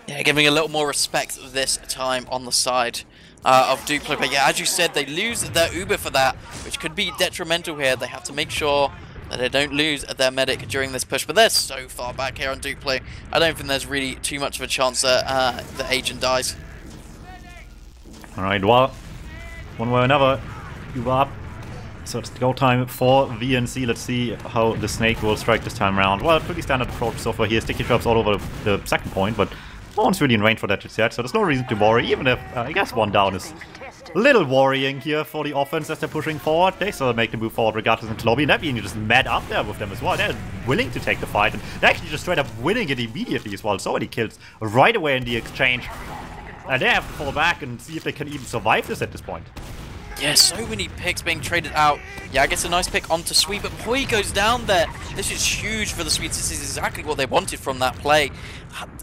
Yeah, giving a little more respect this time on the side of Duplo. But yeah, as you said, they lose their Uber for that, which could be detrimental here. They have to make sure that they don't lose their medic during this push. But they're so far back here on Duplo. I don't think there's really too much of a chance that the agent dies. Alright, well, one way or another, Uber up. So it's go time for VNC. Let's see how the Snake will strike this time around. Well, pretty standard approach so far here. Sticky traps all over the second point, but no one's really in range for that just yet, so there's no reason to worry, even if, I guess, one down is a little worrying here for the offense as they're pushing forward. They still make the move forward regardless into lobby, and that being just mad up there with them as well. They're willing to take the fight, and they're actually just straight up winning it immediately as well. So many kills right away in the exchange. And they have to fall back and see if they can even survive this at this point. Yeah, so many picks being traded out. Yeah, I guess a nice pick onto Sweet, but Poi goes down there. This is huge for the Swedes. This is exactly what they wanted from that play.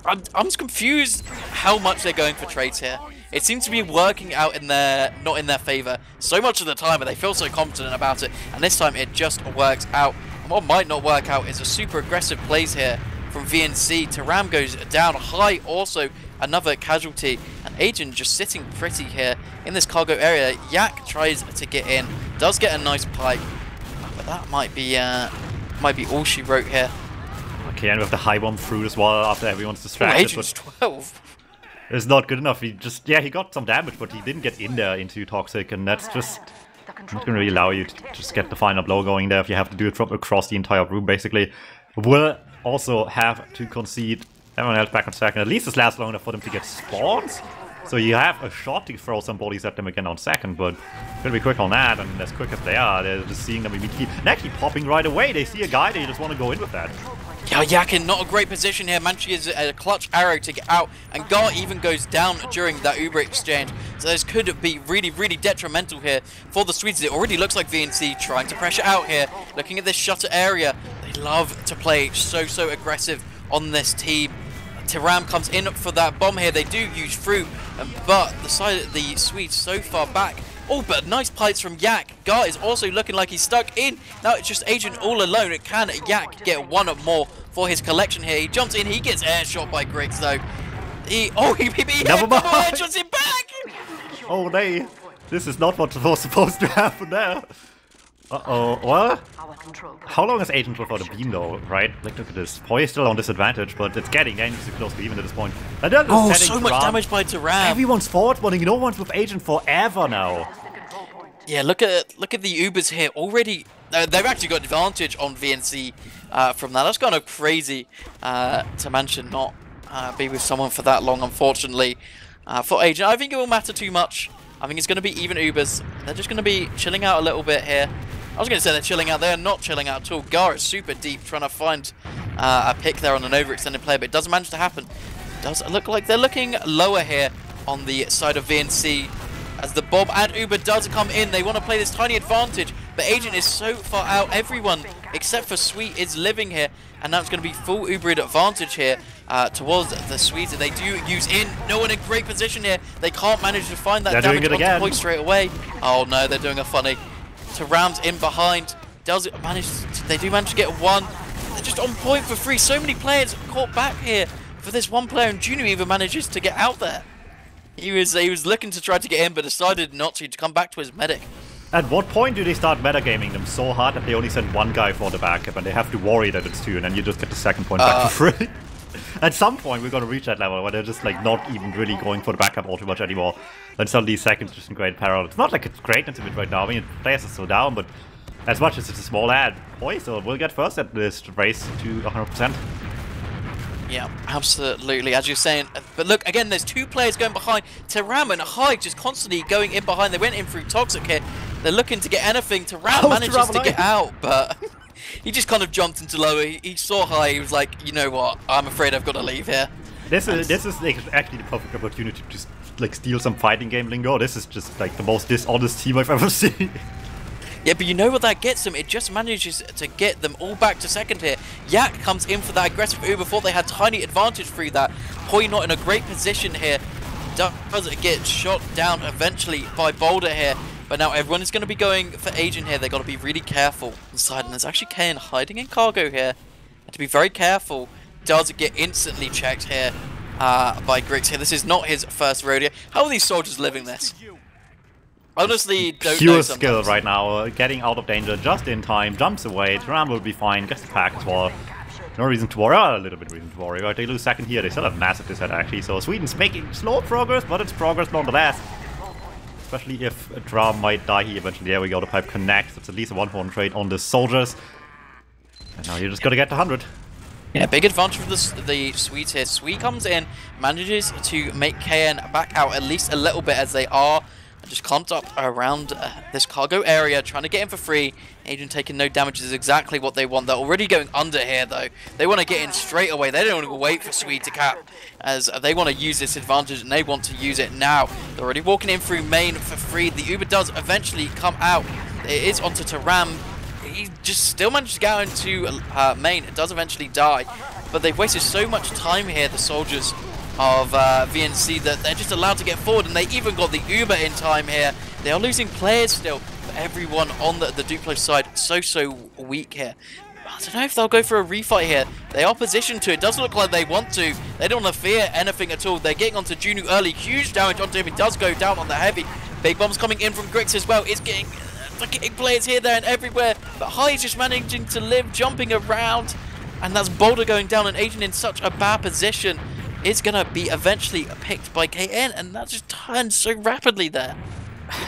I'm just confused how much they're going for trades here. It seems to be working out in not in their favor so much of the time, but they feel so confident about it. And this time it just works out. And what might not work out is a super aggressive plays here from VNC. Taram goes down high, also another casualty. And Agent just sitting pretty here in this cargo area. Yak tries to get in, does get a nice pipe, but that might be all she wrote here. Okay, and with the high bomb through as well after everyone's distracted. Agent's 12. It's not good enough. He got some damage, but he didn't get in there into Toxic, and that's just not going to really allow you to just get the final blow going there if you have to do it from across the entire room, basically. Will also have to concede everyone else back on second. At least this lasts long enough for them to get spawns. So you have a shot to throw some bodies at them again on second, but gonna be quick on that, and as quick as they are, they're just seeing them immediately. And actually popping right away. They see a guy, they just want to go in with that. Yeah, Yakin, not a great position here. Manchi is a clutch arrow to get out, and Gar even goes down during that Uber exchange. So this could be really, really detrimental here for the Swedes. It already looks like VNC trying to pressure out here. Looking at this shutter area, they love to play so aggressive on this team. Tiram comes in for that bomb here. They do use fruit, but the Swedes so far back. Oh, but nice pipes from Yak. Gar is also looking like he's stuck in. Now it's just Agent all alone. Can Yak get one more for his collection here. He jumps in, he gets air shot by Griggs though. He Never mind. headshots him back! Oh, this is not what was supposed to happen there. Uh-oh, well, how long is Agent for the beam though, right? Like, look at this. Poi is still on disadvantage, but it's getting dangerously close to even at this point. And then oh, so much damage by Taram. Everyone's forward spawning, no one's with Agent forever now. Yeah, look at the Ubers here already. They've actually got advantage on VNC from that. That's kind of crazy to mention not be with someone for that long, unfortunately. For Agent, I think it won't matter too much. I think it's going to be even Ubers. They're just going to be chilling out a little bit here. I was going to say they're chilling out. They're not chilling out at all. Gar is super deep, trying to find a pick there on an overextended player, but it doesn't manage to happen. It does look like they're looking lower here on the side of VNC. As the Bob and Uber does come in, they want to play this tiny advantage, but Agent is so far out. Everyone except for Sweet is living here, and now it's going to be full Uber advantage here towards the Swedes. They do use in. No one in great position here. They can't manage to find that damage on the point straight away. Oh no, they're doing a funny. Taram's in behind. Does it manage? They do manage to get one. They're just on point for free. So many players caught back here for this one player, and Junior even manages to get out there. He was looking to try to get in, but decided not to come back to his medic. At what point do they start metagaming them so hard that they only send one guy for the backup and they have to worry that it's two, and then you just get the second point back for free? At some point we're going to reach that level where they're just like not even really going for the backup all too much anymore. Then suddenly second just in great peril. It's not like it's great into it right now. I mean, players are still down, but as much as it's a small ad, Poisel will get first at this race to 100%. Yeah, absolutely, as you're saying. But look, again, there's two players going behind. Taram and Hyde just constantly going in behind. They went in through Toxic here. They're looking to get anything. Taram manages to get out, but he just kind of jumped into lower. He saw Hyde. He was like, you know what? I'm afraid I've got to leave here. This is actually the perfect opportunity to just like steal some fighting game lingo. This is just like the most dishonest team I've ever seen. Yeah, but you know what that gets them? It just manages to get them all back to second here. Yak comes in for that aggressive Uber. Thought they had tiny advantage through that. Poi not in a great position here. Does get shot down eventually by Boulder here. But now everyone is going to be going for Agent here. They've got to be really careful inside. And there's actually Kane hiding in cargo here. And to be very careful. Does get instantly checked here by Griggs here. This is not his first rodeo. How are these soldiers living this? Honestly, don't pure know skill right now, getting out of danger just in time, jumps away, Taram will be fine, gets the pack as well. No reason to worry, a little bit reason to worry, right? They lose second here, they still have massive dishead actually, so Sweden's making slow progress, but it's progress nonetheless. Especially if Taram might die here eventually. There we go, the pipe connects, it's at least a 1-for-1 trade on the soldiers. And now you just gotta get to 100. Yeah, big advantage for the Swedes here. Swede comes in, manages to make KN back out at least a little bit as they are. Just clumped up around this cargo area, trying to get in for free. Agent taking no damage is exactly what they want. They're already going under here, though. They want to get in straight away. They don't want to wait for Swede to cap, as they want to use this advantage, and they want to use it now. They're already walking in through main for free. The Uber does eventually come out. It is onto Taram. He just still manages to get into main. It does eventually die, but they've wasted so much time here, the soldiers of VNC, that they're just allowed to get forward, and they even got the Uber in time here. They are losing players still, but everyone on the Duplo side so weak here. I don't know if they'll go for a refight here. They are positioned to. It doesn't look like they want to. They don't want to fear anything at all. They're getting onto Junu early. Huge damage onto him. He does go down on the heavy. Big bombs coming in from Griggs as well. It's getting players here, there, and everywhere. But High is just managing to live, jumping around. And that's Boulder going down, and Agent in such a bad position. Is going to be eventually picked by KN, and that just turned so rapidly there.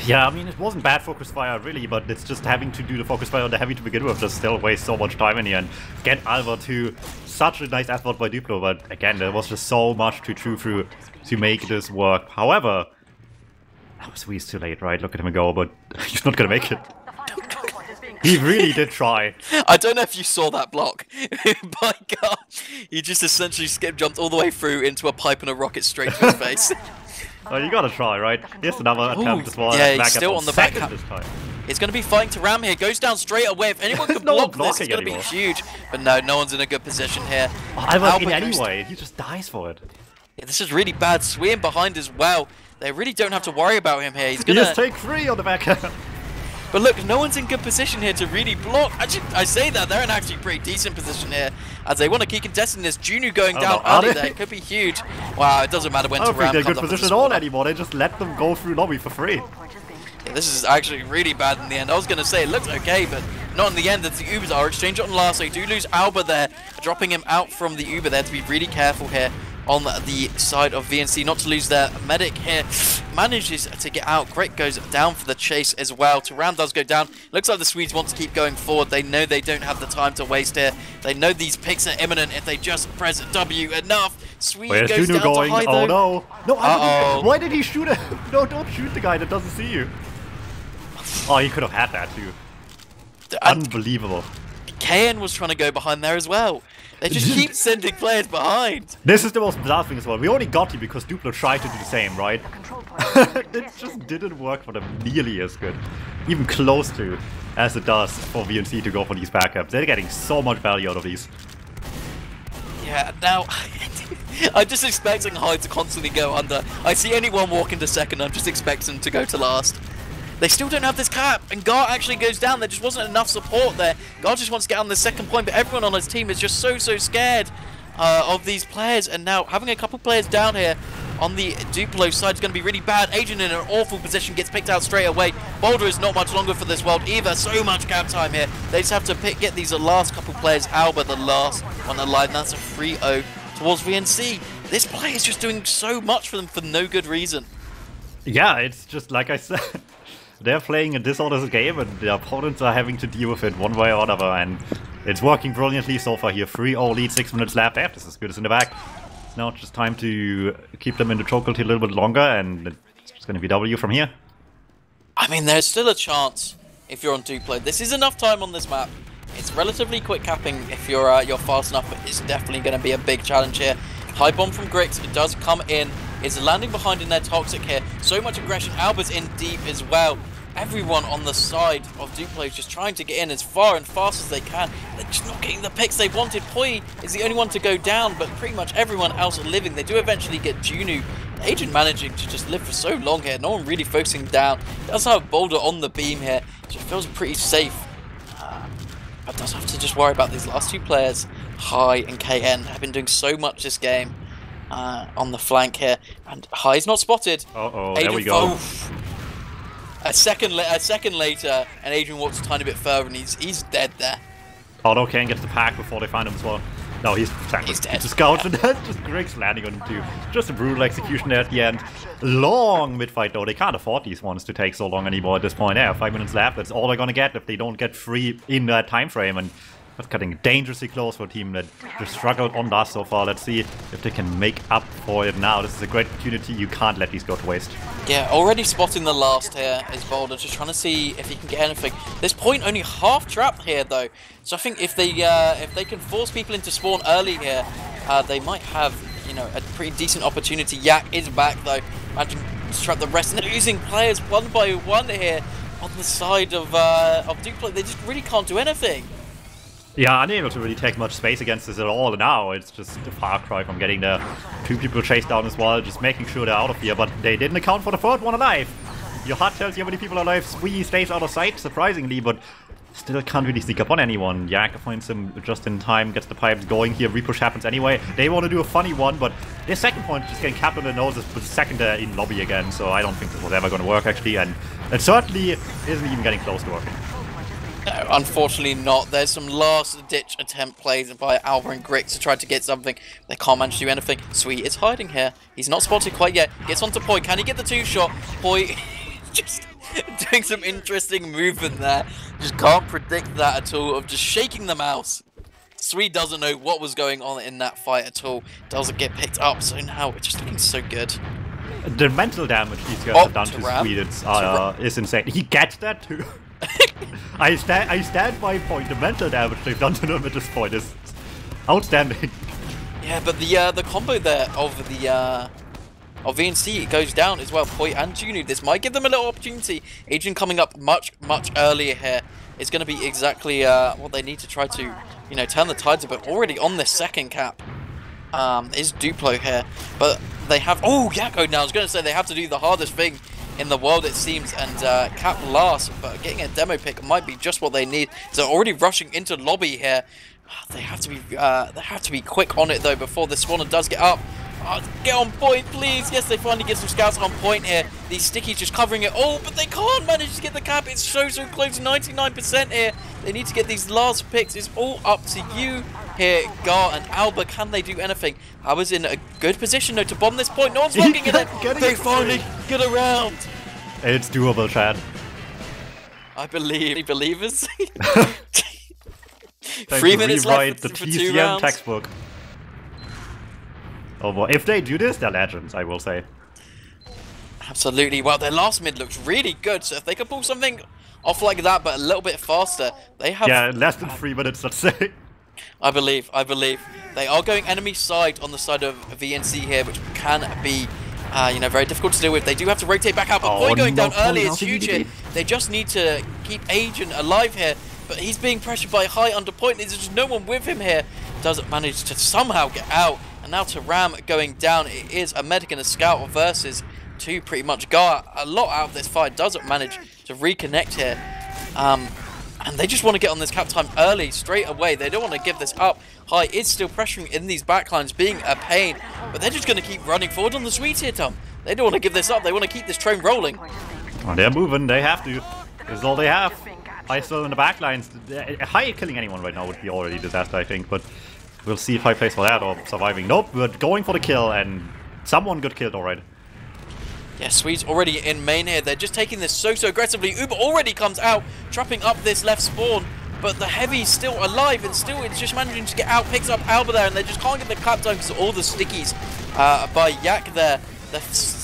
Yeah, I mean, it wasn't bad focus fire, really, but it's just having to do the focus fire on the heavy to begin with just still wastes so much time in the end. Get Alva to such a nice effort by Duplo, but again, there was just so much to chew through to make this work. However, that was squeezed too late, right? Look at him go, but he's not going to make it. He really did try. I don't know if you saw that block. My God, he just essentially jumped all the way through into a pipe and a rocket straight to his face. Oh, you gotta try, right? Here's another attempt as well. Yeah, he's still on the back this time. He's going to be fighting to Ram here. Goes down straight away. If anyone can block this, it's going to be huge. But no one's in a good position here. Oh, I was in anyway. He just dies for it. Yeah, this is really bad. Swim behind as well. They really don't have to worry about him here. He's going to just take 3 on the back. But look, no one's in good position here to really block. Actually, I say that, they're in actually pretty decent position here. as they want to keep contesting this. Junu going Oh, down no, are early they? there. It could be huge. Wow, it doesn't matter when I don't think Taram they're in comes good up with position the at all smaller. anymore. They just let them go through lobby for free. Yeah, this is actually really bad in the end. I was going to say it looks okay, but not in the end. As the Ubers are exchanged on last. They do lose Alba there, dropping him out from the Uber there to be really careful here on the side of VNC, not to lose their medic here. Manages to get out. Great goes down for the chase as well. Taram does go down. Looks like the Swedes want to keep going forward. They know they don't have the time to waste here. They know these picks are imminent if they just press W enough. Swede Where's goes Junu down going? to high Oh though. no. No, Uh-oh. why did he shoot him? No, don't shoot the guy that doesn't see you. Oh, he could have had that too. Unbelievable. KN was trying to go behind there as well. They just keep sending players behind. This is the most bizarre thing as well. We only got him because Duplo tried to do the same, right? It just didn't work for them nearly as good. Even close to as it does for VNC to go for these backups. They're getting so much value out of these. Yeah, now I'm just expecting High to constantly go under. I see anyone walk into second, I'm just expecting to go to last. They still don't have this cap, and Gar actually goes down. There just wasn't enough support there. Gar just wants to get on the second point, but everyone on his team is just so scared of these players. And now having a couple players down here on the Duplo side is going to be really bad. Agent in an awful position, gets picked out straight away. Boulder is not much longer for this world either. So much cap time here. They just have to get these last couple players. Alba, the last one alive. That's a 3-0 towards VNC. This play is just doing so much for them for no good reason. Yeah, it's just like I said. They're playing a disorderly game and the opponents are having to deal with it one way or another, and it's working brilliantly so far here. 3-0 lead, 6 minutes left. They have this as good as in the back. It's now just time to keep them in the chokehold a little bit longer, and it's just going to be W from here. I mean, there's still a chance if you're on Duplo. This is enough time on this map. It's relatively quick capping if you're fast enough, but it's definitely going to be a big challenge here. High bomb from Grix, it does come in. Is landing behind in their toxic here. So much aggression. Alba's in deep as well. Everyone on the side of Duplo is just trying to get in as far and fast as they can. They're just not getting the picks they wanted. Poi is the only one to go down, but pretty much everyone else are living. They do eventually get Junu. Agent managing to just live for so long here. No one really focusing down. Does have Boulder on the beam here. Just feels pretty safe. But does have to just worry about these last two players. High and KN have been doing so much this game. On the flank here, and High's not spotted. Uh-oh, there we go. A second later, and Adrian walks a tiny bit further, and he's dead there. Oh no, Kane gets the pack before they find him as well. No, he's dead. He's just scouts and then just Greg's landing on him too. Just a brutal execution there at the end. Long mid-fight though. They can't afford these ones to take so long anymore at this point. Yeah, 5 minutes left. That's all they're gonna get if they don't get free in that time frame. And that's cutting dangerously close for a team that just struggled on last so far. Let's see if they can make up for it now. This is a great opportunity. You can't let these go to waste. Yeah, already spotting the last here is Boulder, just trying to see if he can get anything. This point only half trapped here though, so I think if they can force people into spawn early here, they might have a pretty decent opportunity. Yak is back though. Imagine to trap the rest, and they're losing players one by one here on the side of Duplo. They just really can't do anything. Yeah, unable to really take much space against this at all now. It's just a far cry from getting the two people chased down as well, just making sure they're out of here, but they didn't account for the third one alive. Your heart tells you how many people are alive. Swee stays out of sight, surprisingly, but still can't really sneak up on anyone. Yak finds him just in time, gets the pipes going here. Repush happens anyway. They want to do a funny one, but their second point just getting capped on the nose with the second in lobby again, so I don't think this was ever going to work actually, and it certainly isn't even getting close to working. No, unfortunately not. There's some last-ditch attempt plays by Alba and Grix to try to get something. They can't manage to do anything. Sweet is hiding here. He's not spotted quite yet. Gets onto Poi. Can he get the two-shot? Poi just doing some interesting movement there. Just can't predict that at all, of just shaking the mouse. Sweet doesn't know what was going on in that fight at all. Doesn't get picked up, so now it's just looking so good. The mental damage these guys have done to Sweet is insane. He gets that too. I stand by point. The mental damage they've done to them at this point is outstanding. Yeah, but the combo there of VNC goes down as well. Poi and Junu. This might give them a little opportunity. Adrian coming up much earlier here is going to be exactly what they need to try to turn the tides a bit. Already on this second cap is Duplo here, but they have Yakko now. I was going to say they have to do the hardest thing in the world, it seems, and cap last, but getting a demo pick might be just what they need. So already rushing into lobby here. They have to be quick on it though before the spawner does get up. Get on point, please. Yes, they finally get some scouts on point here. These stickies just covering it all, but they can't manage to get the cap. It's so close, 99% here. They need to get these last picks. It's all up to you here, Gar and Alba. Can they do anything? Alba's in a good position though to bomb this point. No one's looking at it. They finally get around. It's doable, Chad. I believe believers. 3 minutes left the for 2 TCM rounds. textbook. Oh boy, if they do this, they're legends, I will say. Absolutely. Well, their last mid looks really good, so if they could pull something off like that, but a little bit faster, they have... Yeah, less than 3 minutes, let's say. I believe. They are going enemy side on the side of VNC here, which can be, you know, very difficult to deal with. They do have to rotate back out, but Poi going down early is huge here. They just need to keep Agent alive here, but he's being pressured by High under point. There's just no one with him here. Doesn't manage to somehow get out. And now to Ram going down. It is a medic and a scout versus 2 pretty much. Gar a lot out of this fight. Doesn't manage to reconnect here. And they just want to get on this cap time early, straight away. They don't want to give this up. High is still pressuring in these backlines, being a pain. But they're just going to keep running forward on the sweets here, Tom. They don't want to give this up. They want to keep this train rolling. Oh, they're moving. They have to. This is all they have. High still in the backlines. High killing anyone right now would be already a disaster, I think. But we'll see if High plays for that or surviving. Nope, we're going for the kill, and someone got killed already. Yeah, Swedes already in main here. They're just taking this so aggressively. Uber already comes out, trapping up this left spawn. But the Heavy's still alive, and still it's just managing to get out. Picks up Alba there, and they just can't get the clap time because of all the stickies by Yak there. The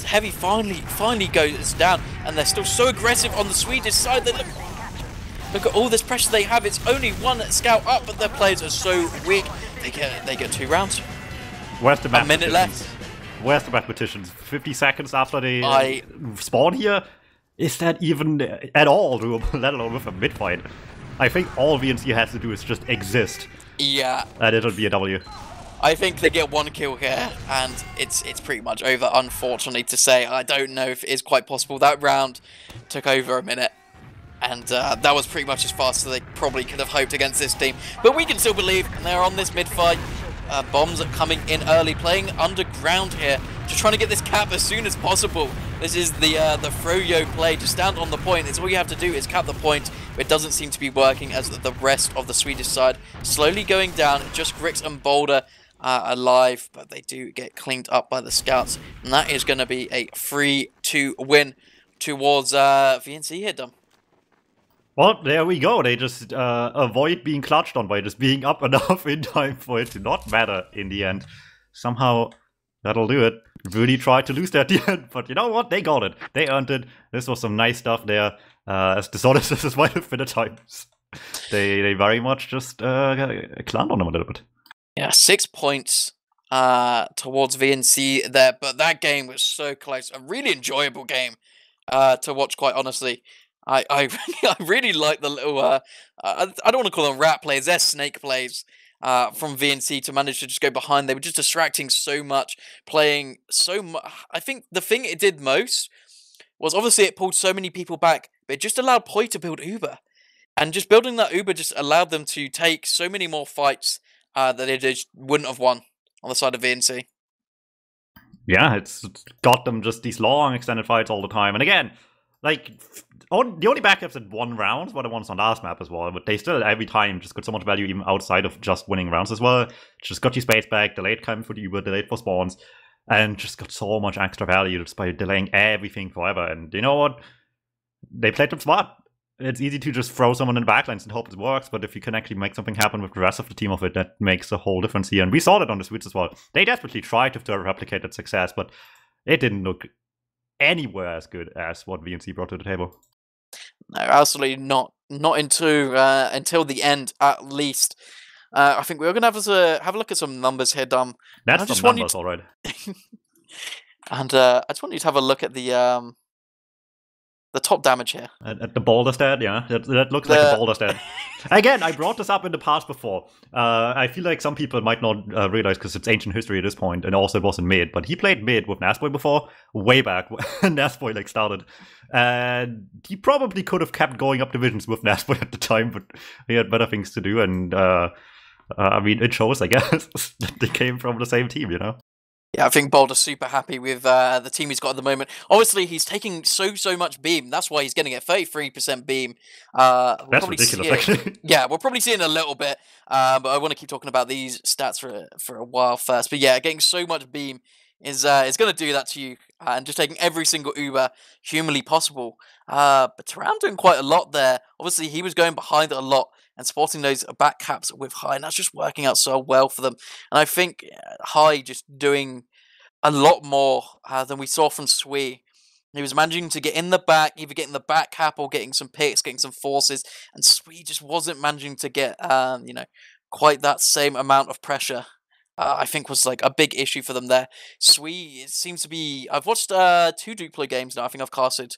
Heavy finally goes down, and they're still so aggressive on the Swedish side. They look at all this pressure they have. It's only 1 scout up, but their players are so weak. They get 2 rounds. Where's the A minute left. Where's the mathematicians? 50 seconds after they spawn here? Is that even at all doable, let alone with a mid-fight? I think all VNC has to do is just exist. Yeah. And it'll be a W. I think they get 1 kill here, and it's pretty much over, unfortunately to say. I don't know if it is quite possible. That round took over a minute, and that was pretty much as fast as they probably could have hoped against this team. But we can still believe, and they're on this mid-fight. Bombs are coming in early, playing underground here, just trying to get this cap as soon as possible. This is the Froyo play, just stand on the point. It's all you have to do is cap the point. It doesn't seem to be working as the rest of the Swedish side slowly going down. Just Grix and Boulder alive, but they do get cleaned up by the scouts, and that is going to be a 3-2 win towards VNC here, Dom. Well, there we go. They just avoid being clutched on by just being up enough in time for it to not matter in the end. Somehow, that'll do it. Really tried to lose that at the end, but you know what? They got it. They earned it. This was some nice stuff there. As dishonest as this might have been at times. They very much just clowned on them a little bit. Yeah, 6 points towards VNC there, but that game was so close. A really enjoyable game to watch, quite honestly. I really like the little, I don't want to call them rat plays, they're snake plays from VNC to manage to just go behind. They were just distracting so much, playing so much. I think the thing it did most was obviously it pulled so many people back, but it just allowed Poi to build Uber. And just building that Uber just allowed them to take so many more fights that they just wouldn't have won on the side of VNC. Yeah, it's got them just these long extended fights all the time. And again, like, the only backups that won rounds were the ones on last map as well, but they still every time just got so much value even outside of just winning rounds as well. Just got your space back, delayed time for the Uber, delayed for spawns, and just got so much extra value just by delaying everything forever. And you know what? They played them smart. It's easy to just throw someone in the backlines and hope it works, but if you can actually make something happen with the rest of the team of it, that makes a whole difference here. And we saw that on the Swedes as well. They desperately tried to replicate that success, but it didn't look anywhere as good as what VNC brought to the table. No, absolutely not. Not until the end, at least. I think we're going to have a look at some numbers here, Dom. That's some numbers, all right. And I just want you to have a look at the top damage here. At the boulder stat, yeah. That looks like a boulder stat. Again, I brought this up in the past before. I feel like some people might not realize because it's ancient history at this point, and also it wasn't mid, but he played mid with Nasboy before, way back when Nasboy started. And he probably could have kept going up divisions with Nasboy at the time, but he had better things to do, and I mean, it shows, I guess, that they came from the same team, you know? Yeah, I think Boulder's super happy with the team he's got at the moment. Obviously, he's taking so much beam. That's why he's getting a 33% beam. We'll That's probably ridiculous, see it. actually. Yeah, we'll probably see it in a little bit. But I want to keep talking about these stats for a while first. But yeah, getting so much beam is going to do that to you, and just taking every single Uber humanly possible. But Taram doing quite a lot there. Obviously, he was going behind it a lot and supporting those back caps with High, and that's just working out so well for them. And I think High just doing a lot more than we saw from Sui. He was managing to get in the back, either getting the back cap or getting some picks, getting some forces, and Sui just wasn't managing to get, quite that same amount of pressure. I think was like a big issue for them there. Sui, it seems to be. I've watched 2 Duplo games now. I think I've casted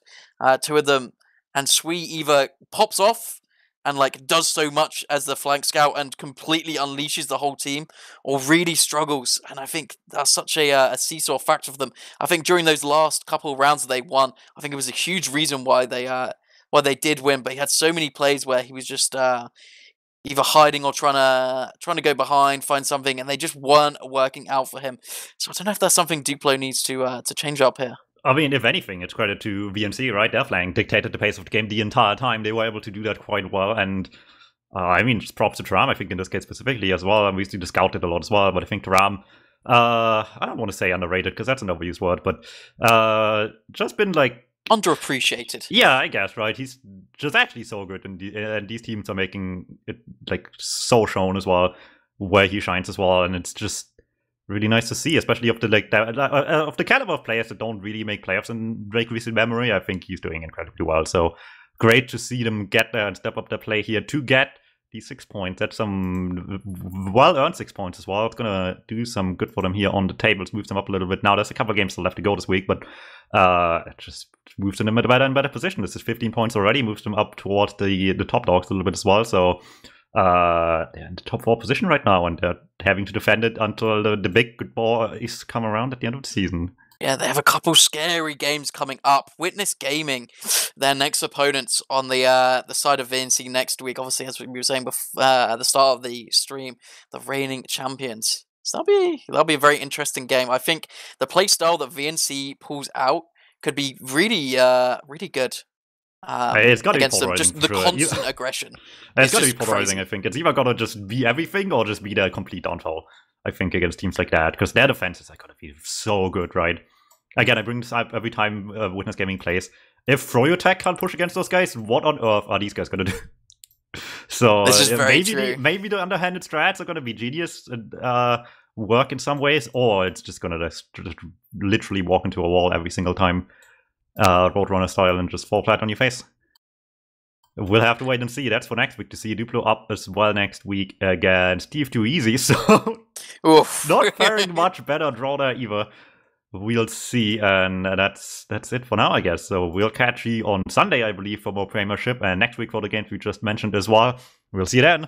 2 of them, and Sui either pops off and like does so much as the flank scout and completely unleashes the whole team, or really struggles. And I think that's such a seesaw factor for them. I think during those last couple of rounds that they won, I think it was a huge reason why they did win. But he had so many plays where he was just either hiding or trying to go behind, find something, and they just weren't working out for him. So I don't know if that's something Duplo needs to change up here. I mean, if anything, it's credit to VNC, right? Their flank dictated the pace of the game the entire time. They were able to do that quite well, and I mean, just props to Taram, I think, in this case specifically as well. And we see the scouted a lot as well, but I think Taram, I don't want to say underrated, because that's an overused word, but just been, like... underappreciated. Yeah, I guess, right? He's just actually so good, and these teams are making it, like, so shown as well, where he shines as well, and it's just... really nice to see, especially of the caliber of players that don't really make playoffs in recent memory. I think he's doing incredibly well. So great to see them get there and step up their play here to get these 6 points. That's some well-earned 6 points as well. It's going to do some good for them here on the tables, moves them up a little bit. Now, there's a couple of games still left to go this week, but it just moves them in a better and better position. This is 15 points already, moves them up towards the top dogs a little bit as well. So they're in the top 4 position right now, and they're having to defend it until the big good boys come around at the end of the season. Yeah, they have a couple scary games coming up. Witness Gaming, their next opponents on the side of VNC next week. Obviously, as we were saying before, at the start of the stream, the reigning champions. So that'll be a very interesting game. I think the play style that VNC pulls out could be really good. It's got to be against them, polarizing. just the for sure. constant aggression. It's got to be just polarizing, crazy. I think. It's either got to just be everything or just be the complete downfall, I think, against teams like that. Because their defenses are going to be so good, right? Again, I bring this up every time Witness Gaming plays. If Froyo Tech can't push against those guys, what on earth are these guys going to do? So This is very true. maybe the underhanded strats are going to be genius and work in some ways, or it's just going to just literally walk into a wall every single time. Roadrunner style and just fall flat on your face. We'll have to wait and see. That's for next week to see Duplo up as well next week against TF2 Easy. So not very much better draw there either. We'll see, and that's it for now, I guess. So we'll catch you on Sunday, I believe, for more Premiership, and next week for the games we just mentioned as well. We'll see you then.